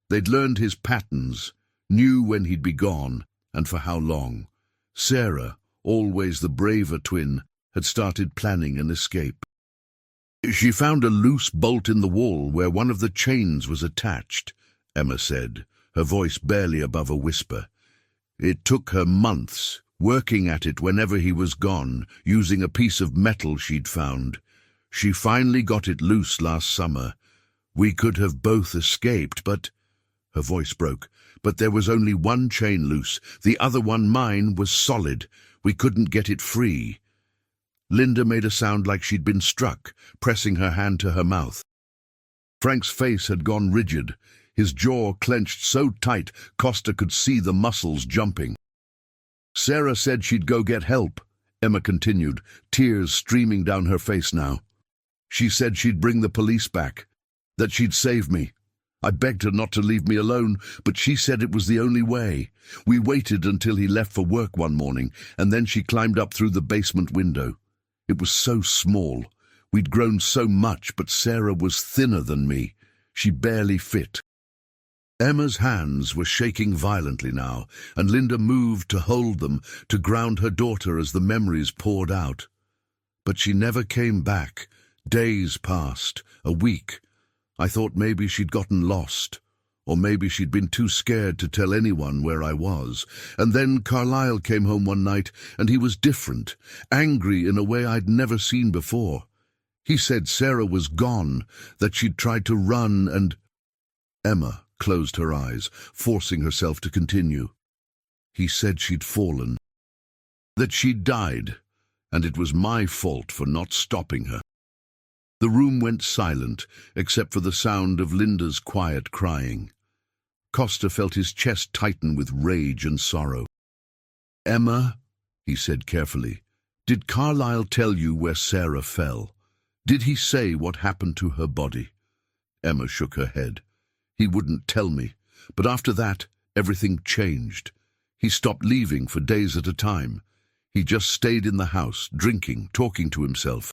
They'd learned his patterns, knew when he'd be gone, and for how long. Sarah, always the braver twin, had started planning an escape. She found a loose bolt in the wall where one of the chains was attached, Emma said, her voice barely above a whisper. It took her months, working at it whenever he was gone, using a piece of metal she'd found. She finally got it loose last summer. We could have both escaped, but... Her voice broke. But there was only one chain loose. The other one, mine, was solid. We couldn't get it free. Linda made a sound like she'd been struck, pressing her hand to her mouth. Frank's face had gone rigid. His jaw clenched so tight Costa could see the muscles jumping. Sarah said she'd go get help, Emma continued, tears streaming down her face now. She said she'd bring the police back, that she'd save me. I begged her not to leave me alone, but she said it was the only way. We waited until he left for work one morning, and then she climbed up through the basement window. It was so small. We'd grown so much, but Sarah was thinner than me. She barely fit. Emma's hands were shaking violently now, and Linda moved to hold them, to ground her daughter as the memories poured out. But she never came back. Days passed, a week. I thought maybe she'd gotten lost, or maybe she'd been too scared to tell anyone where I was. And then Carlyle came home one night, and he was different, angry in a way I'd never seen before. He said Sarah was gone, that she'd tried to run and... Emma closed her eyes, forcing herself to continue. He said she'd fallen, that she'd died, and it was my fault for not stopping her. The room went silent, except for the sound of Linda's quiet crying. Costa felt his chest tighten with rage and sorrow. Emma, he said carefully, did Carlyle tell you where Sarah fell? Did he say what happened to her body? Emma shook her head. He wouldn't tell me, but after that, everything changed. He stopped leaving for days at a time. He just stayed in the house, drinking, talking to himself.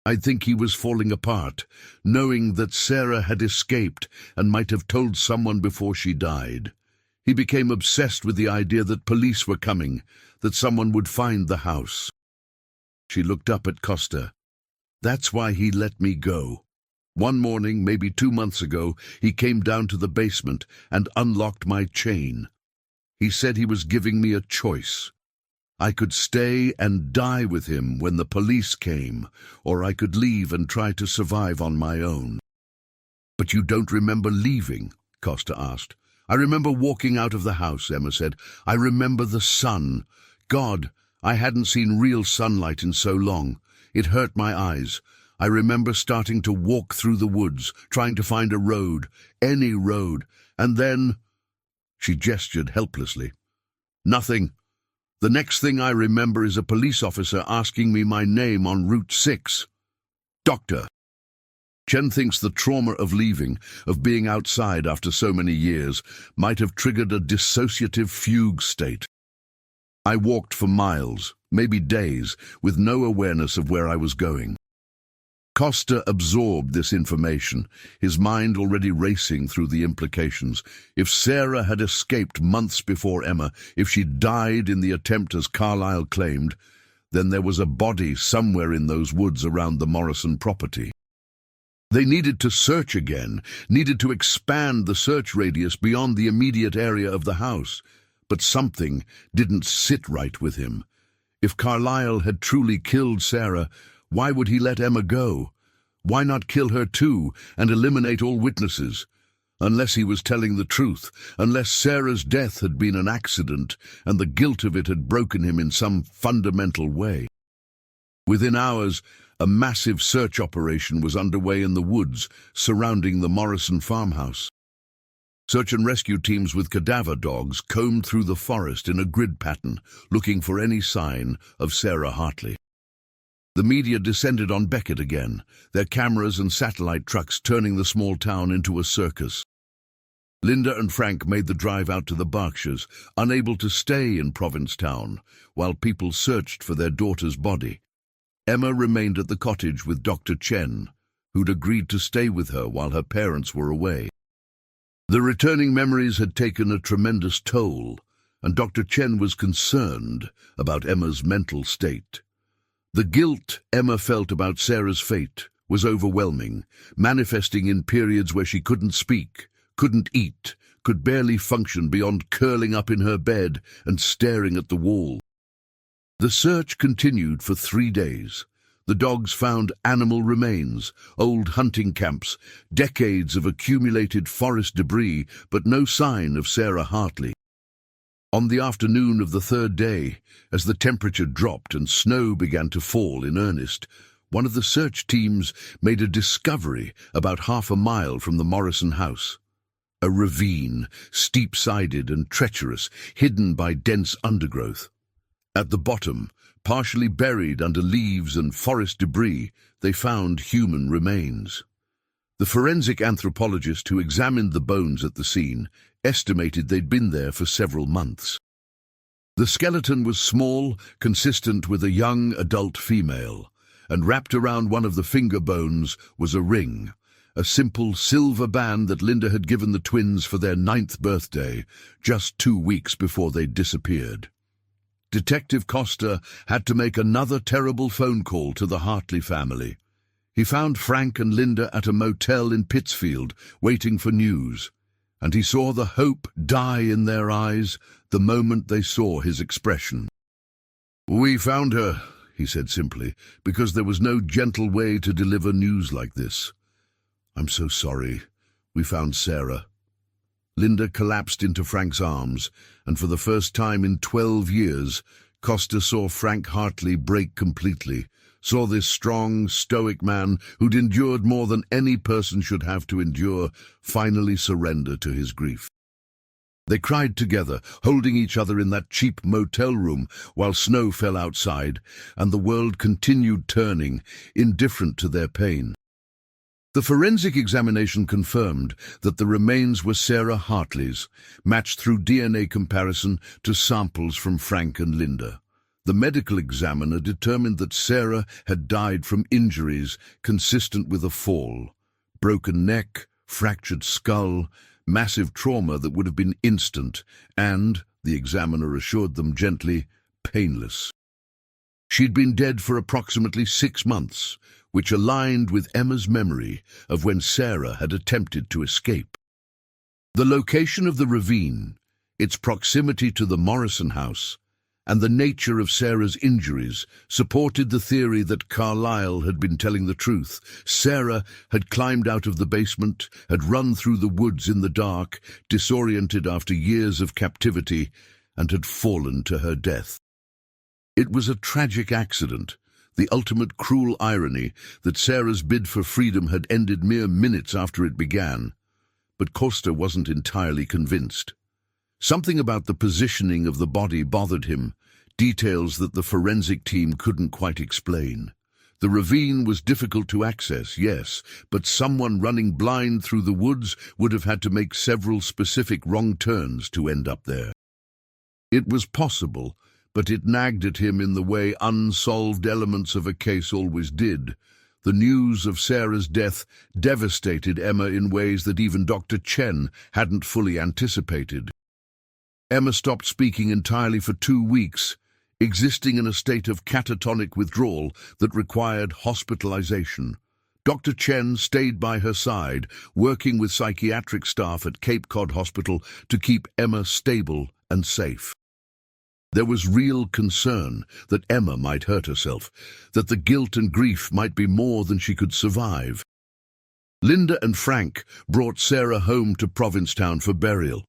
I'd think he was falling apart, knowing that Sarah had escaped and might have told someone before she died. He became obsessed with the idea that police were coming, that someone would find the house. She looked up at Costa. That's why he let me go. One morning, maybe 2 months ago, he came down to the basement and unlocked my chain. He said he was giving me a choice. I could stay and die with him when the police came, or I could leave and try to survive on my own. But you don't remember leaving? Costa asked. I remember walking out of the house, Emma said. I remember the sun. God, I hadn't seen real sunlight in so long. It hurt my eyes. I remember starting to walk through the woods, trying to find a road, any road, and then... She gestured helplessly. Nothing. The next thing I remember is a police officer asking me my name on Route 6. Doctor. Chen thinks the trauma of leaving, of being outside after so many years, might have triggered a dissociative fugue state. I walked for miles, maybe days, with no awareness of where I was going. Costa absorbed this information, his mind already racing through the implications. If Sarah had escaped months before Emma, if she died in the attempt as Carlyle claimed, then there was a body somewhere in those woods around the Morrison property. They needed to search again, needed to expand the search radius beyond the immediate area of the house. But something didn't sit right with him. If Carlyle had truly killed Sarah, why would he let Emma go? Why not kill her too and eliminate all witnesses? Unless he was telling the truth, unless Sarah's death had been an accident and the guilt of it had broken him in some fundamental way. Within hours, a massive search operation was underway in the woods surrounding the Morrison farmhouse. Search and rescue teams with cadaver dogs combed through the forest in a grid pattern, looking for any sign of Sarah Hartley. The media descended on Beckett again, their cameras and satellite trucks turning the small town into a circus. Linda and Frank made the drive out to the Berkshires, unable to stay in Provincetown, while people searched for their daughter's body. Emma remained at the cottage with Dr. Chen, who'd agreed to stay with her while her parents were away. The returning memories had taken a tremendous toll, and Dr. Chen was concerned about Emma's mental state. The guilt Emma felt about Sarah's fate was overwhelming, manifesting in periods where she couldn't speak, couldn't eat, could barely function beyond curling up in her bed and staring at the wall. The search continued for 3 days. The dogs found animal remains, old hunting camps, decades of accumulated forest debris, but no sign of Sarah Hartley. On the afternoon of the 3rd day, as the temperature dropped and snow began to fall in earnest, one of the search teams made a discovery about half a mile from the Morrison house. A ravine, steep-sided and treacherous, hidden by dense undergrowth. At the bottom, partially buried under leaves and forest debris, they found human remains. The forensic anthropologist who examined the bones at the scene estimated they'd been there for several months. The skeleton was small, consistent with a young adult female, and wrapped around one of the finger bones was a ring, a simple silver band that Linda had given the twins for their 9th birthday, just 2 weeks before they'd disappeared. Detective Costa had to make another terrible phone call to the Hartley family. He found Frank and Linda at a motel in Pittsfield, waiting for news, and he saw the hope die in their eyes the moment they saw his expression. "We found her," he said simply, because there was no gentle way to deliver news like this. "I'm so sorry. We found Sarah." Linda collapsed into Frank's arms, and for the first time in 12 years, Costa saw Frank Hartley break completely, saw this strong, stoic man who'd endured more than any person should have to endure, finally surrender to his grief. They cried together, holding each other in that cheap motel room while snow fell outside, and the world continued turning, indifferent to their pain. The forensic examination confirmed that the remains were Sarah Hartley's, matched through DNA comparison to samples from Frank and Linda. The medical examiner determined that Sarah had died from injuries consistent with a fall, broken neck, fractured skull, massive trauma that would have been instant and, the examiner assured them gently, painless. She'd been dead for approximately 6 months, which aligned with Emma's memory of when Sarah had attempted to escape. The location of the ravine, its proximity to the Morrison house, and the nature of Sarah's injuries supported the theory that Carlyle had been telling the truth. Sarah had climbed out of the basement, had run through the woods in the dark, disoriented after years of captivity, and had fallen to her death. It was a tragic accident, the ultimate cruel irony that Sarah's bid for freedom had ended mere minutes after it began. But Costa wasn't entirely convinced. Something about the positioning of the body bothered him, details that the forensic team couldn't quite explain. The ravine was difficult to access, yes, but someone running blind through the woods would have had to make several specific wrong turns to end up there. It was possible, but it nagged at him in the way unsolved elements of a case always did. The news of Sarah's death devastated Emma in ways that even Dr. Chen hadn't fully anticipated. Emma stopped speaking entirely for 2 weeks, existing in a state of catatonic withdrawal that required hospitalization. Dr. Chen stayed by her side, working with psychiatric staff at Cape Cod Hospital to keep Emma stable and safe. There was real concern that Emma might hurt herself, that the guilt and grief might be more than she could survive. Linda and Frank brought Sarah home to Provincetown for burial.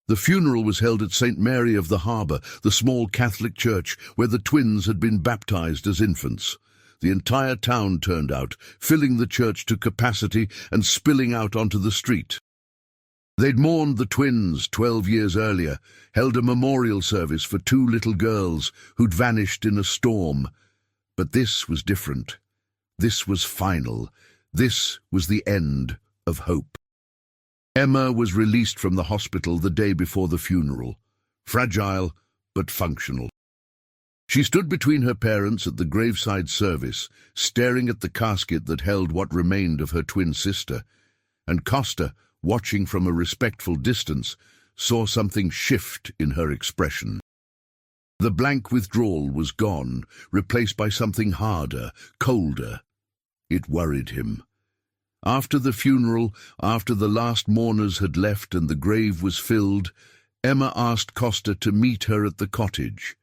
The funeral was held at St. Mary of the Harbour, the small Catholic church where the twins had been baptized as infants. The entire town turned out, filling the church to capacity and spilling out onto the street. They'd mourned the twins 12 years earlier, held a memorial service for 2 little girls who'd vanished in a storm. But this was different. This was final. This was the end of hope. Emma was released from the hospital the day before the funeral, fragile but functional. She stood between her parents at the graveside service, staring at the casket that held what remained of her twin sister, and Costa, watching from a respectful distance, saw something shift in her expression. The blank withdrawal was gone, replaced by something harder, colder. It worried him. After the funeral, after the last mourners had left and the grave was filled, Emma asked Costa to meet her at the cottage.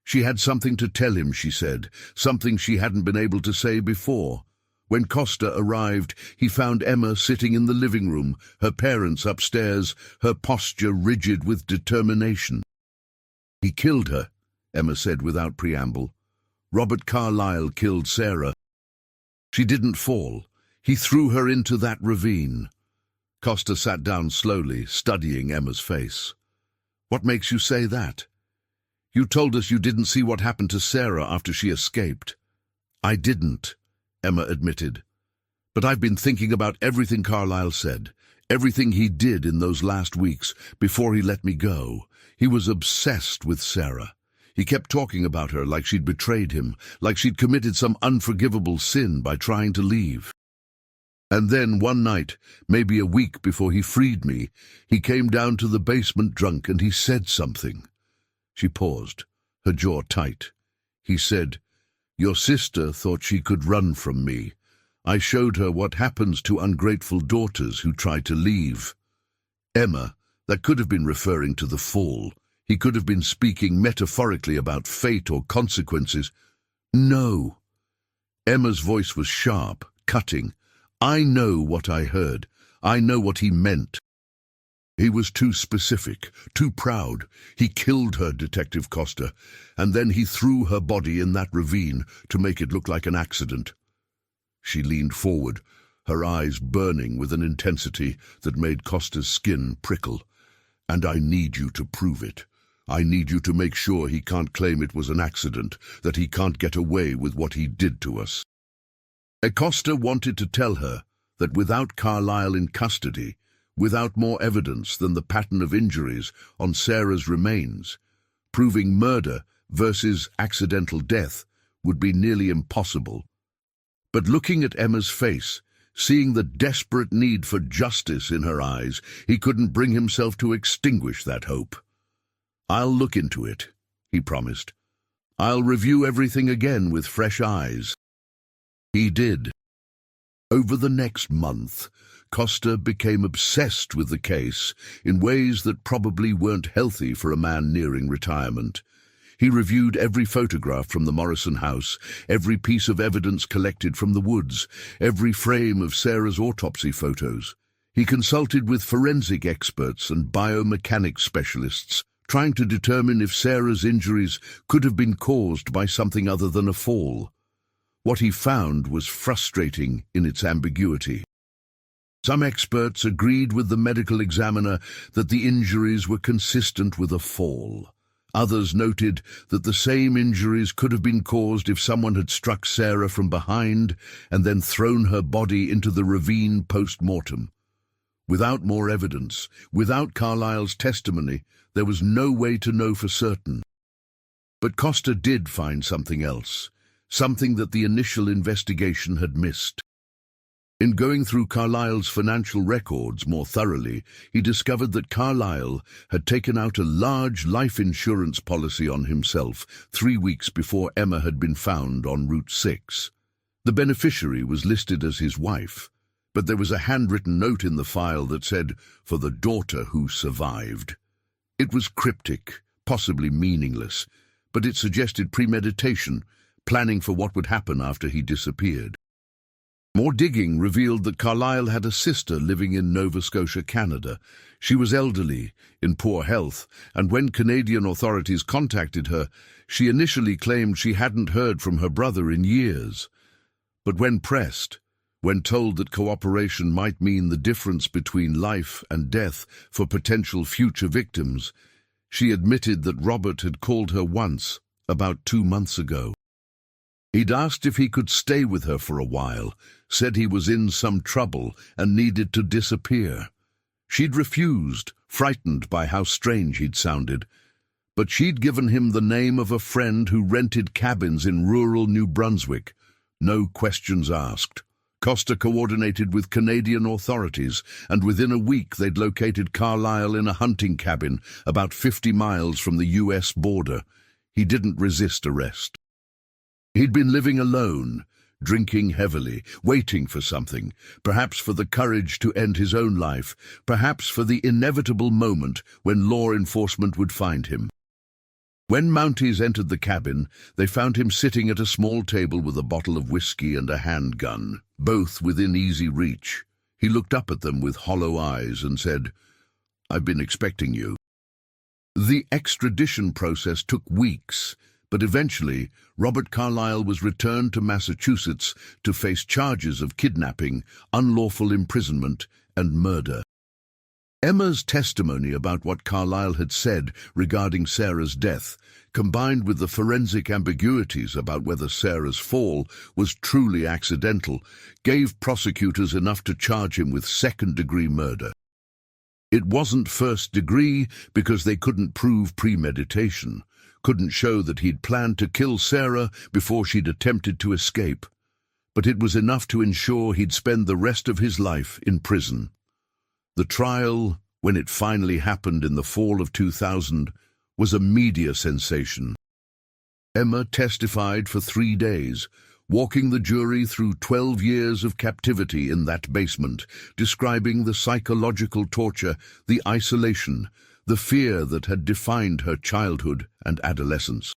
She had something to tell him, she said, something she hadn't been able to say before. When Costa arrived, he found Emma sitting in the living room, her parents upstairs, her posture rigid with determination. "He killed her," Emma said without preamble. "Robert Carlyle killed Sarah. She didn't fall. He threw her into that ravine." Costa sat down slowly, studying Emma's face. "What makes you say that? You told us you didn't see what happened to Sarah after she escaped." "I didn't," Emma admitted. "But I've been thinking about everything Carlyle said, everything he did in those last weeks before he let me go. He was obsessed with Sarah. He kept talking about her like she'd betrayed him, like she'd committed some unforgivable sin by trying to leave. And then one night, maybe a week before he freed me, he came down to the basement drunk and he said something." She paused, her jaw tight. "He said, 'Your sister thought she could run from me. I showed her what happens to ungrateful daughters who try to leave.'" Emma, that could have been referring to the fall. He could have been speaking metaphorically about fate or consequences. "No." Emma's voice was sharp, cutting. "I know what I heard. I know what he meant. He was too specific, too proud. He killed her, Detective Costa, and then he threw her body in that ravine to make it look like an accident." She leaned forward, her eyes burning with an intensity that made Costa's skin prickle. "And I need you to prove it. I need you to make sure he can't claim it was an accident, that he can't get away with what he did to us." Costa wanted to tell her that without Carlyle in custody, without more evidence than the pattern of injuries on Sarah's remains, proving murder versus accidental death would be nearly impossible. But looking at Emma's face, seeing the desperate need for justice in her eyes, he couldn't bring himself to extinguish that hope. "I'll look into it," he promised. "I'll review everything again with fresh eyes." He did. Over the next month, Costa became obsessed with the case in ways that probably weren't healthy for a man nearing retirement. He reviewed every photograph from the Morrison house, every piece of evidence collected from the woods, every frame of Sarah's autopsy photos. He consulted with forensic experts and biomechanics specialists, trying to determine if Sarah's injuries could have been caused by something other than a fall. What he found was frustrating in its ambiguity. Some experts agreed with the medical examiner that the injuries were consistent with a fall. Others noted that the same injuries could have been caused if someone had struck Sarah from behind and then thrown her body into the ravine post-mortem. Without more evidence, without Carlyle's testimony, there was no way to know for certain. But Costa did find something else, something that the initial investigation had missed. In going through Carlyle's financial records more thoroughly, he discovered that Carlyle had taken out a large life insurance policy on himself 3 weeks before Emma had been found on Route 6. The beneficiary was listed as his wife, but there was a handwritten note in the file that said, "For the daughter who survived." It was cryptic, possibly meaningless, but it suggested premeditation, planning for what would happen after he disappeared. More digging revealed that Carlyle had a sister living in Nova Scotia, Canada. She was elderly, in poor health, and when Canadian authorities contacted her, she initially claimed she hadn't heard from her brother in years. But when pressed, when told that cooperation might mean the difference between life and death for potential future victims, she admitted that Robert had called her once, about 2 months ago. He'd asked if he could stay with her for a while, said he was in some trouble and needed to disappear. She'd refused, frightened by how strange he'd sounded. But she'd given him the name of a friend who rented cabins in rural New Brunswick. No questions asked. Costa coordinated with Canadian authorities, and within a week they'd located Carlyle in a hunting cabin about 50 miles from the US border. He didn't resist arrest. He'd been living alone, drinking heavily, waiting for something, perhaps for the courage to end his own life, perhaps for the inevitable moment when law enforcement would find him. When Mounties entered the cabin, they found him sitting at a small table with a bottle of whiskey and a handgun, both within easy reach. He looked up at them with hollow eyes and said, "I've been expecting you." The extradition process took weeks, but eventually Robert Carlyle was returned to Massachusetts to face charges of kidnapping, unlawful imprisonment, and murder. Emma's testimony about what Carlyle had said regarding Sarah's death, combined with the forensic ambiguities about whether Sarah's fall was truly accidental, gave prosecutors enough to charge him with second-degree murder. It wasn't first degree because they couldn't prove premeditation, couldn't show that he'd planned to kill Sarah before she'd attempted to escape. But it was enough to ensure he'd spend the rest of his life in prison. The trial, when it finally happened in the fall of 2000, was a media sensation. Emma testified for 3 days, walking the jury through 12 years of captivity in that basement, describing the psychological torture, the isolation, the fear that had defined her childhood and adolescence.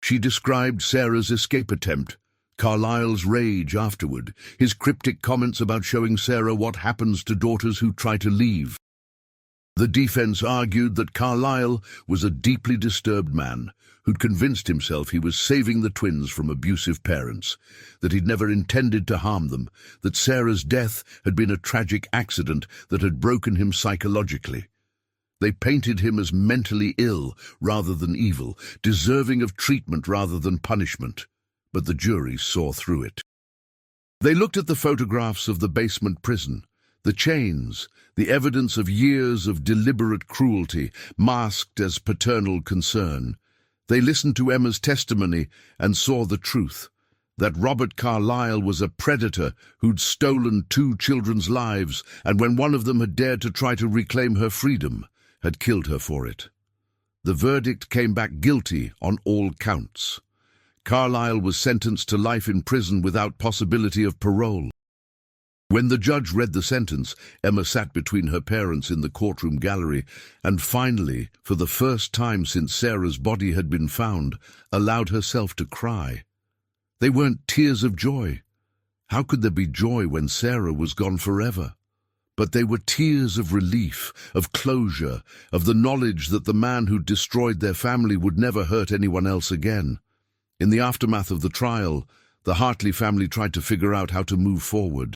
She described Sarah's escape attempt, Carlyle's rage afterward, his cryptic comments about showing Sarah what happens to daughters who try to leave. The defense argued that Carlyle was a deeply disturbed man who'd convinced himself he was saving the twins from abusive parents, that he'd never intended to harm them, that Sarah's death had been a tragic accident that had broken him psychologically. They painted him as mentally ill rather than evil, deserving of treatment rather than punishment. But the jury saw through it. They looked at the photographs of the basement prison, the chains, the evidence of years of deliberate cruelty, masked as paternal concern. They listened to Emma's testimony and saw the truth, that Robert Carlyle was a predator who'd stolen 2 children's lives, and when one of them had dared to try to reclaim her freedom, had killed her for it. The verdict came back guilty on all counts. Carlyle was sentenced to life in prison without possibility of parole. When the judge read the sentence, Emma sat between her parents in the courtroom gallery and finally, for the first time since Sarah's body had been found, allowed herself to cry. They weren't tears of joy. How could there be joy when Sarah was gone forever? But they were tears of relief, of closure, of the knowledge that the man who destroyed their family would never hurt anyone else again. In the aftermath of the trial, the Hartley family tried to figure out how to move forward.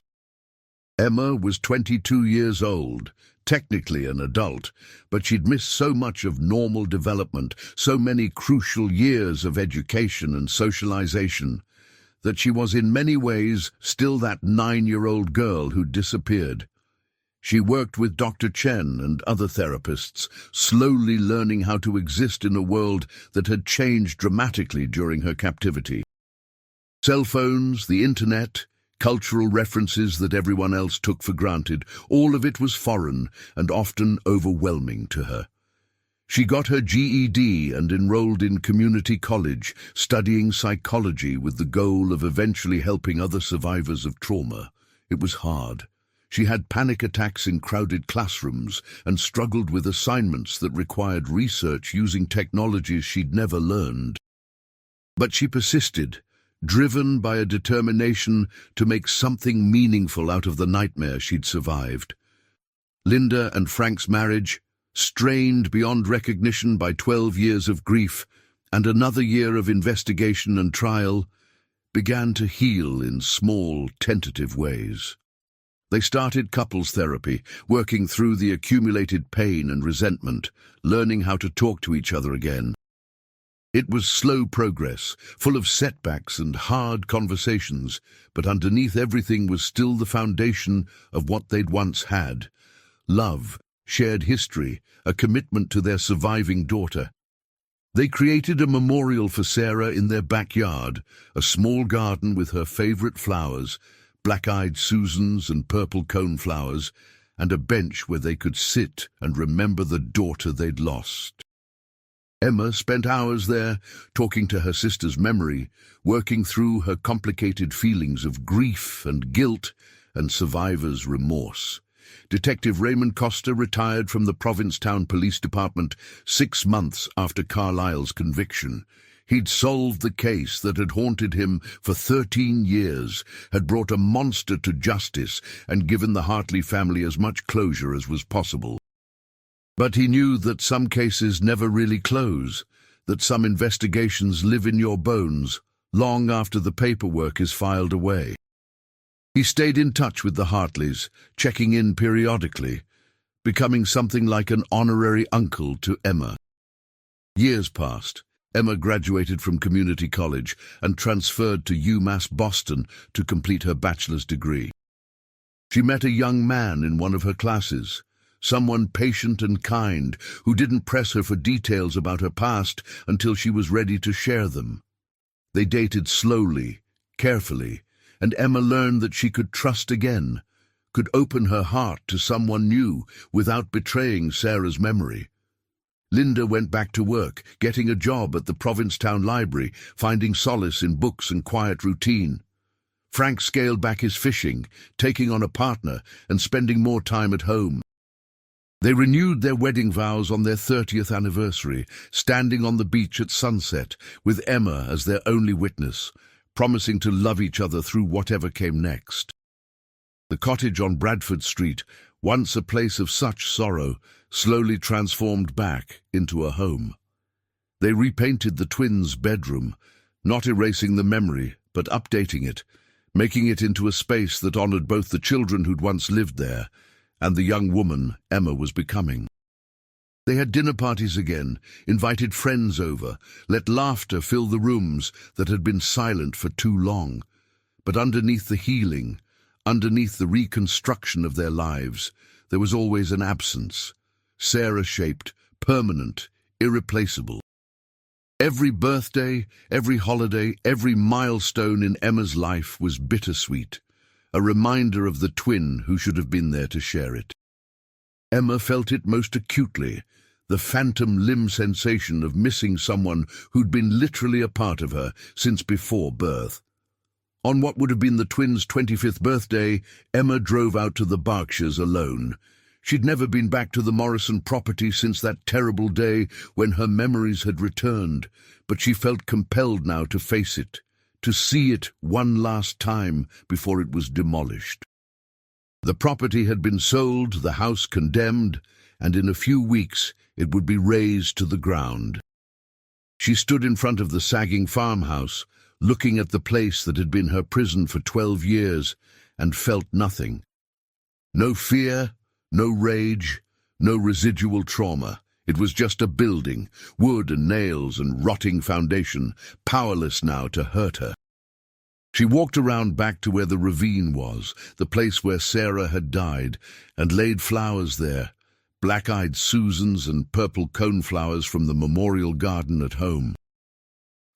Emma was 22 years old, technically an adult, but she'd missed so much of normal development, so many crucial years of education and socialization, that she was in many ways still that 9-year-old girl who'd disappeared. She worked with Dr. Chen and other therapists, slowly learning how to exist in a world that had changed dramatically during her captivity. Cell phones, the internet, cultural references that everyone else took for granted, all of it was foreign and often overwhelming to her. She got her GED and enrolled in community college, studying psychology with the goal of eventually helping other survivors of trauma. It was hard. She had panic attacks in crowded classrooms and struggled with assignments that required research using technologies she'd never learned. But she persisted, driven by a determination to make something meaningful out of the nightmare she'd survived. Linda and Frank's marriage, strained beyond recognition by 12 years of grief and another year of investigation and trial, began to heal in small, tentative ways. They started couples therapy, working through the accumulated pain and resentment, learning how to talk to each other again. It was slow progress, full of setbacks and hard conversations, but underneath everything was still the foundation of what they'd once had: love, shared history, a commitment to their surviving daughter. They created a memorial for Sarah in their backyard, a small garden with her favorite flowers, black-eyed Susans and purple coneflowers, and a bench where they could sit and remember the daughter they'd lost. Emma spent hours there, talking to her sister's memory, working through her complicated feelings of grief and guilt and survivor's remorse. Detective Raymond Costa retired from the Provincetown Police Department 6 months after Carlisle's conviction. He'd solved the case that had haunted him for 13 years, had brought a monster to justice, and given the Hartley family as much closure as was possible. But he knew that some cases never really close, that some investigations live in your bones long after the paperwork is filed away. He stayed in touch with the Hartleys, checking in periodically, becoming something like an honorary uncle to Emma. Years passed. Emma graduated from community college and transferred to UMass Boston to complete her bachelor's degree. She met a young man in one of her classes, someone patient and kind who didn't press her for details about her past until she was ready to share them. They dated slowly, carefully, and Emma learned that she could trust again, could open her heart to someone new without betraying Sarah's memory. Linda went back to work, getting a job at the Provincetown Library, finding solace in books and quiet routine. Frank scaled back his fishing, taking on a partner and spending more time at home. They renewed their wedding vows on their 30th anniversary, standing on the beach at sunset, with Emma as their only witness, promising to love each other through whatever came next. The cottage on Bradford Street, once a place of such sorrow, slowly transformed back into a home. They repainted the twins' bedroom, not erasing the memory, but updating it, making it into a space that honored both the children who'd once lived there and the young woman Emma was becoming. They had dinner parties again, invited friends over, let laughter fill the rooms that had been silent for too long. But underneath the healing, underneath the reconstruction of their lives, there was always an absence, Sarah-shaped, permanent, irreplaceable. Every birthday, every holiday, every milestone in Emma's life was bittersweet, a reminder of the twin who should have been there to share it. Emma felt it most acutely, the phantom limb sensation of missing someone who'd been literally a part of her since before birth. On what would have been the twins' 25th birthday, Emma drove out to the Berkshires alone. She'd never been back to the Morrison property since that terrible day when her memories had returned, but she felt compelled now to face it, to see it one last time before it was demolished. The property had been sold, the house condemned, and in a few weeks it would be razed to the ground. She stood in front of the sagging farmhouse, looking at the place that had been her prison for 12 years, and felt nothing. No fear, no rage, no residual trauma. It was just a building, wood and nails and rotting foundation, powerless now to hurt her. She walked around back to where the ravine was, the place where Sarah had died, and laid flowers there, black-eyed Susans and purple coneflowers from the memorial garden at home.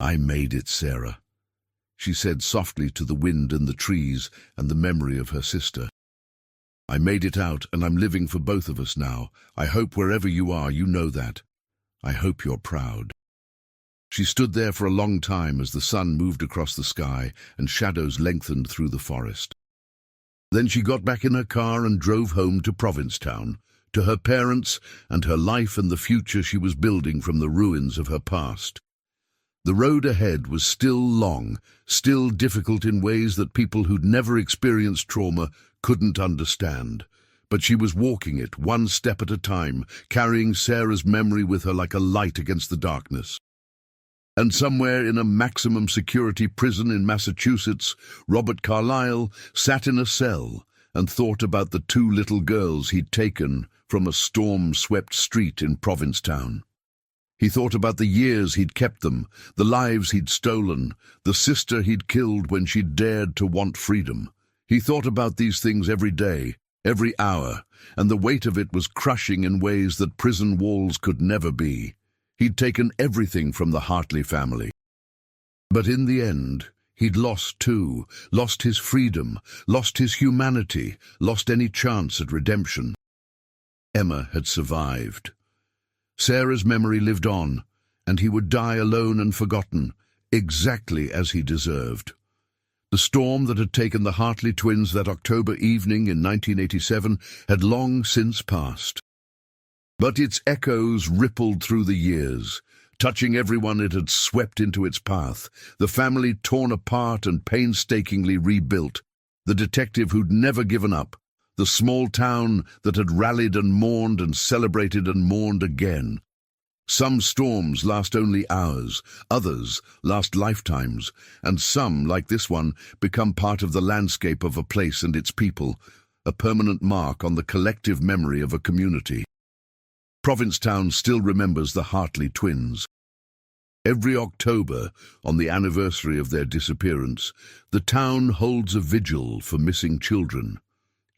"I made it, Sarah," she said softly to the wind and the trees and the memory of her sister. "I made it out, and I'm living for both of us now. I hope wherever you are, you know that. I hope you're proud." She stood there for a long time as the sun moved across the sky and shadows lengthened through the forest. Then she got back in her car and drove home to Provincetown, to her parents and her life and the future she was building from the ruins of her past. The road ahead was still long, still difficult in ways that people who'd never experienced trauma couldn't understand. But she was walking it one step at a time, carrying Sarah's memory with her like a light against the darkness. And somewhere in a maximum security prison in Massachusetts, Robert Carlyle sat in a cell and thought about the 2 little girls he'd taken from a storm-swept street in Provincetown. He thought about the years he'd kept them, the lives he'd stolen, the sister he'd killed when she'd dared to want freedom. He thought about these things every day, every hour, and the weight of it was crushing in ways that prison walls could never be. He'd taken everything from the Hartley family. But in the end, he'd lost too, lost his freedom, lost his humanity, lost any chance at redemption. Emma had survived. Sarah's memory lived on, and he would die alone and forgotten, exactly as he deserved. The storm that had taken the Hartley twins that October evening in 1987 had long since passed. But its echoes rippled through the years, touching everyone it had swept into its path, the family torn apart and painstakingly rebuilt, the detective who'd never given up, the small town that had rallied and mourned and celebrated and mourned again. Some storms last only hours, others last lifetimes, and some, like this one, become part of the landscape of a place and its people, a permanent mark on the collective memory of a community. Provincetown still remembers the Hartley twins. Every October, on the anniversary of their disappearance, the town holds a vigil for missing children.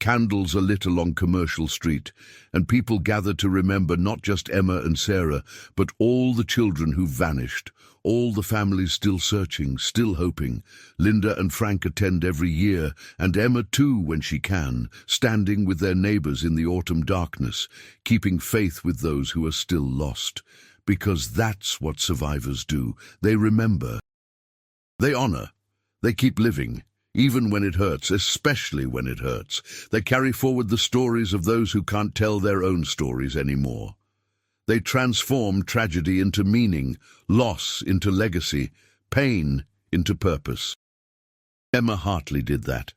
Candles are lit along Commercial Street, and people gather to remember not just Emma and Sarah, but all the children who've vanished, all the families still searching, still hoping. Linda and Frank attend every year, and Emma too when she can, standing with their neighbours in the autumn darkness, keeping faith with those who are still lost. Because that's what survivors do. They remember. They honour. They keep living. Even when it hurts, especially when it hurts. They carry forward the stories of those who can't tell their own stories anymore. They transform tragedy into meaning, loss into legacy, pain into purpose. Emma Hartley did that.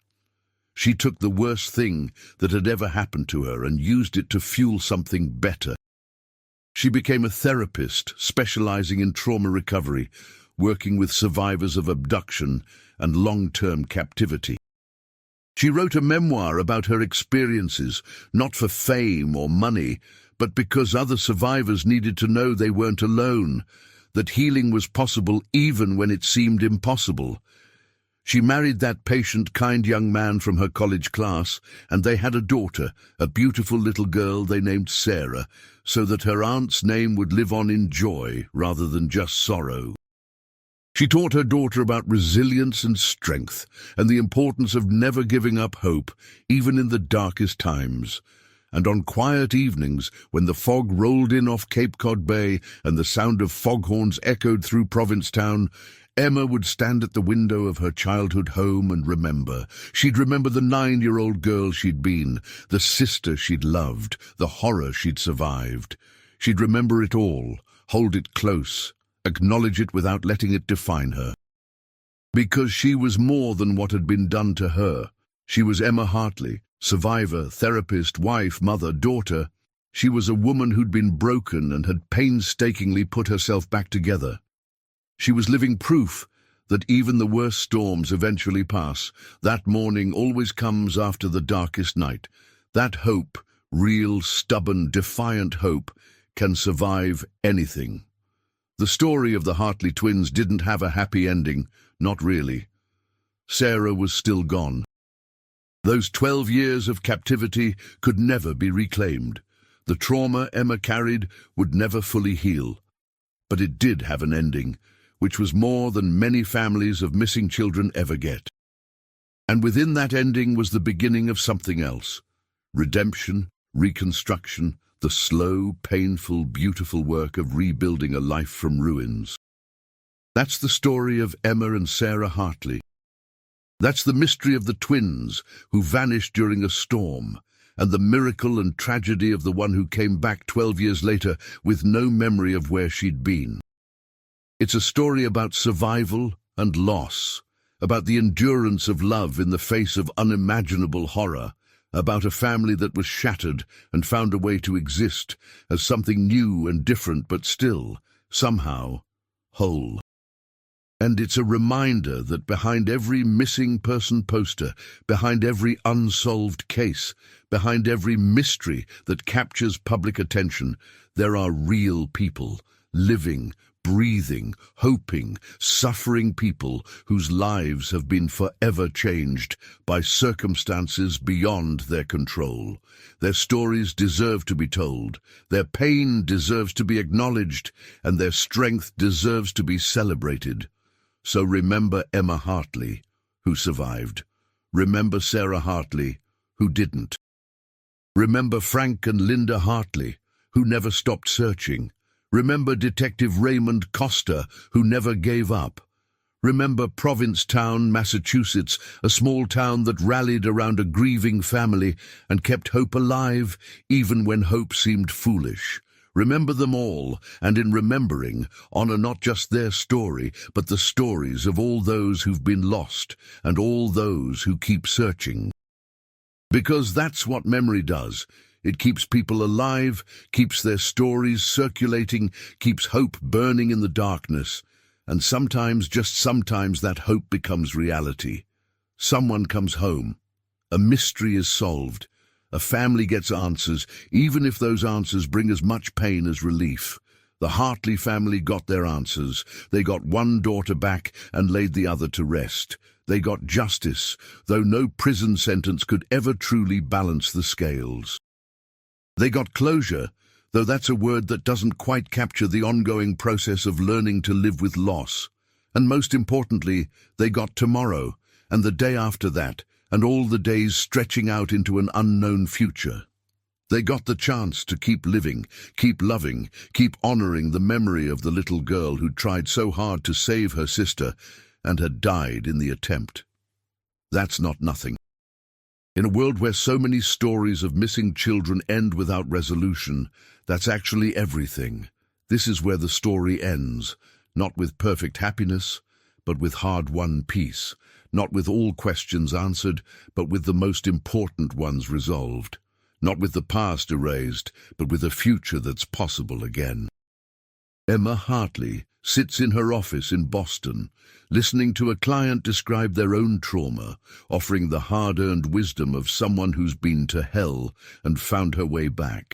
She took the worst thing that had ever happened to her and used it to fuel something better. She became a therapist specializing in trauma recovery, working with survivors of abduction and long-term captivity. She wrote a memoir about her experiences, not for fame or money, but because other survivors needed to know they weren't alone, that healing was possible even when it seemed impossible. She married that patient, kind young man from her college class, and they had a daughter, a beautiful little girl they named Sarah, so that her aunt's name would live on in joy rather than just sorrow. She taught her daughter about resilience and strength, and the importance of never giving up hope, even in the darkest times. And on quiet evenings, when the fog rolled in off Cape Cod Bay and the sound of foghorns echoed through Provincetown, Emma would stand at the window of her childhood home and remember. She'd remember the 9-year-old girl she'd been, the sister she'd loved, the horror she'd survived. She'd remember it all, hold it close, acknowledge it without letting it define her. Because she was more than what had been done to her. She was Emma Hartley, survivor, therapist, wife, mother, daughter. She was a woman who'd been broken and had painstakingly put herself back together. She was living proof that even the worst storms eventually pass. That morning always comes after the darkest night. That hope, real, stubborn, defiant hope, can survive anything. The story of the Hartley twins didn't have a happy ending, not really. Sarah was still gone. Those 12 years of captivity could never be reclaimed. The trauma Emma carried would never fully heal. But it did have an ending, which was more than many families of missing children ever get. And within that ending was the beginning of something else. Redemption, reconstruction, the slow, painful, beautiful work of rebuilding a life from ruins. That's the story of Emma and Sarah Hartley. That's the mystery of the twins who vanished during a storm, and the miracle and tragedy of the one who came back 12 years later with no memory of where she'd been. It's a story about survival and loss, about the endurance of love in the face of unimaginable horror, about a family that was shattered and found a way to exist as something new and different but still, somehow, whole. And it's a reminder that behind every missing person poster, behind every unsolved case, behind every mystery that captures public attention, there are real people. living, breathing, hoping, suffering people whose lives have been forever changed by circumstances beyond their control. Their stories deserve to be told, their pain deserves to be acknowledged, and their strength deserves to be celebrated. So remember Emma Hartley, who survived. Remember Sarah Hartley, who didn't. Remember Frank and Linda Hartley, who never stopped searching. Remember Detective Raymond Costa, who never gave up. Remember Provincetown, Massachusetts, a small town that rallied around a grieving family and kept hope alive even when hope seemed foolish. Remember them all, and in remembering, honor not just their story, but the stories of all those who've been lost and all those who keep searching. Because that's what memory does. It keeps people alive, keeps their stories circulating, keeps hope burning in the darkness. And sometimes, just sometimes, that hope becomes reality. Someone comes home. A mystery is solved. A family gets answers, even if those answers bring as much pain as relief. The Hartley family got their answers. They got one daughter back and laid the other to rest. They got justice, though no prison sentence could ever truly balance the scales. They got closure, though that's a word that doesn't quite capture the ongoing process of learning to live with loss. And most importantly, they got tomorrow, and the day after that, and all the days stretching out into an unknown future. They got the chance to keep living, keep loving, keep honoring the memory of the little girl who tried so hard to save her sister and had died in the attempt. That's not nothing. In a world where so many stories of missing children end without resolution, that's actually everything. This is where the story ends, not with perfect happiness, but with hard-won peace, not with all questions answered, but with the most important ones resolved, not with the past erased, but with a future that's possible again. Emma Hartley sits in her office in Boston, listening to a client describe their own trauma, offering the hard-earned wisdom of someone who's been to hell and found her way back.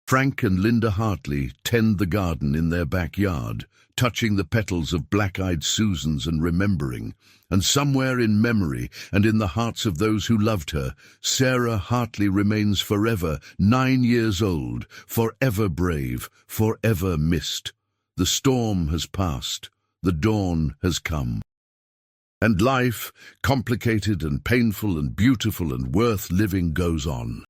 Frank and Linda Hartley tend the garden in their backyard, touching the petals of black-eyed Susans and remembering. And somewhere in memory and in the hearts of those who loved her, Sarah Hartley remains forever 9 years old, forever brave, forever missed. The storm has passed. The dawn has come. And life, complicated and painful and beautiful and worth living, goes on.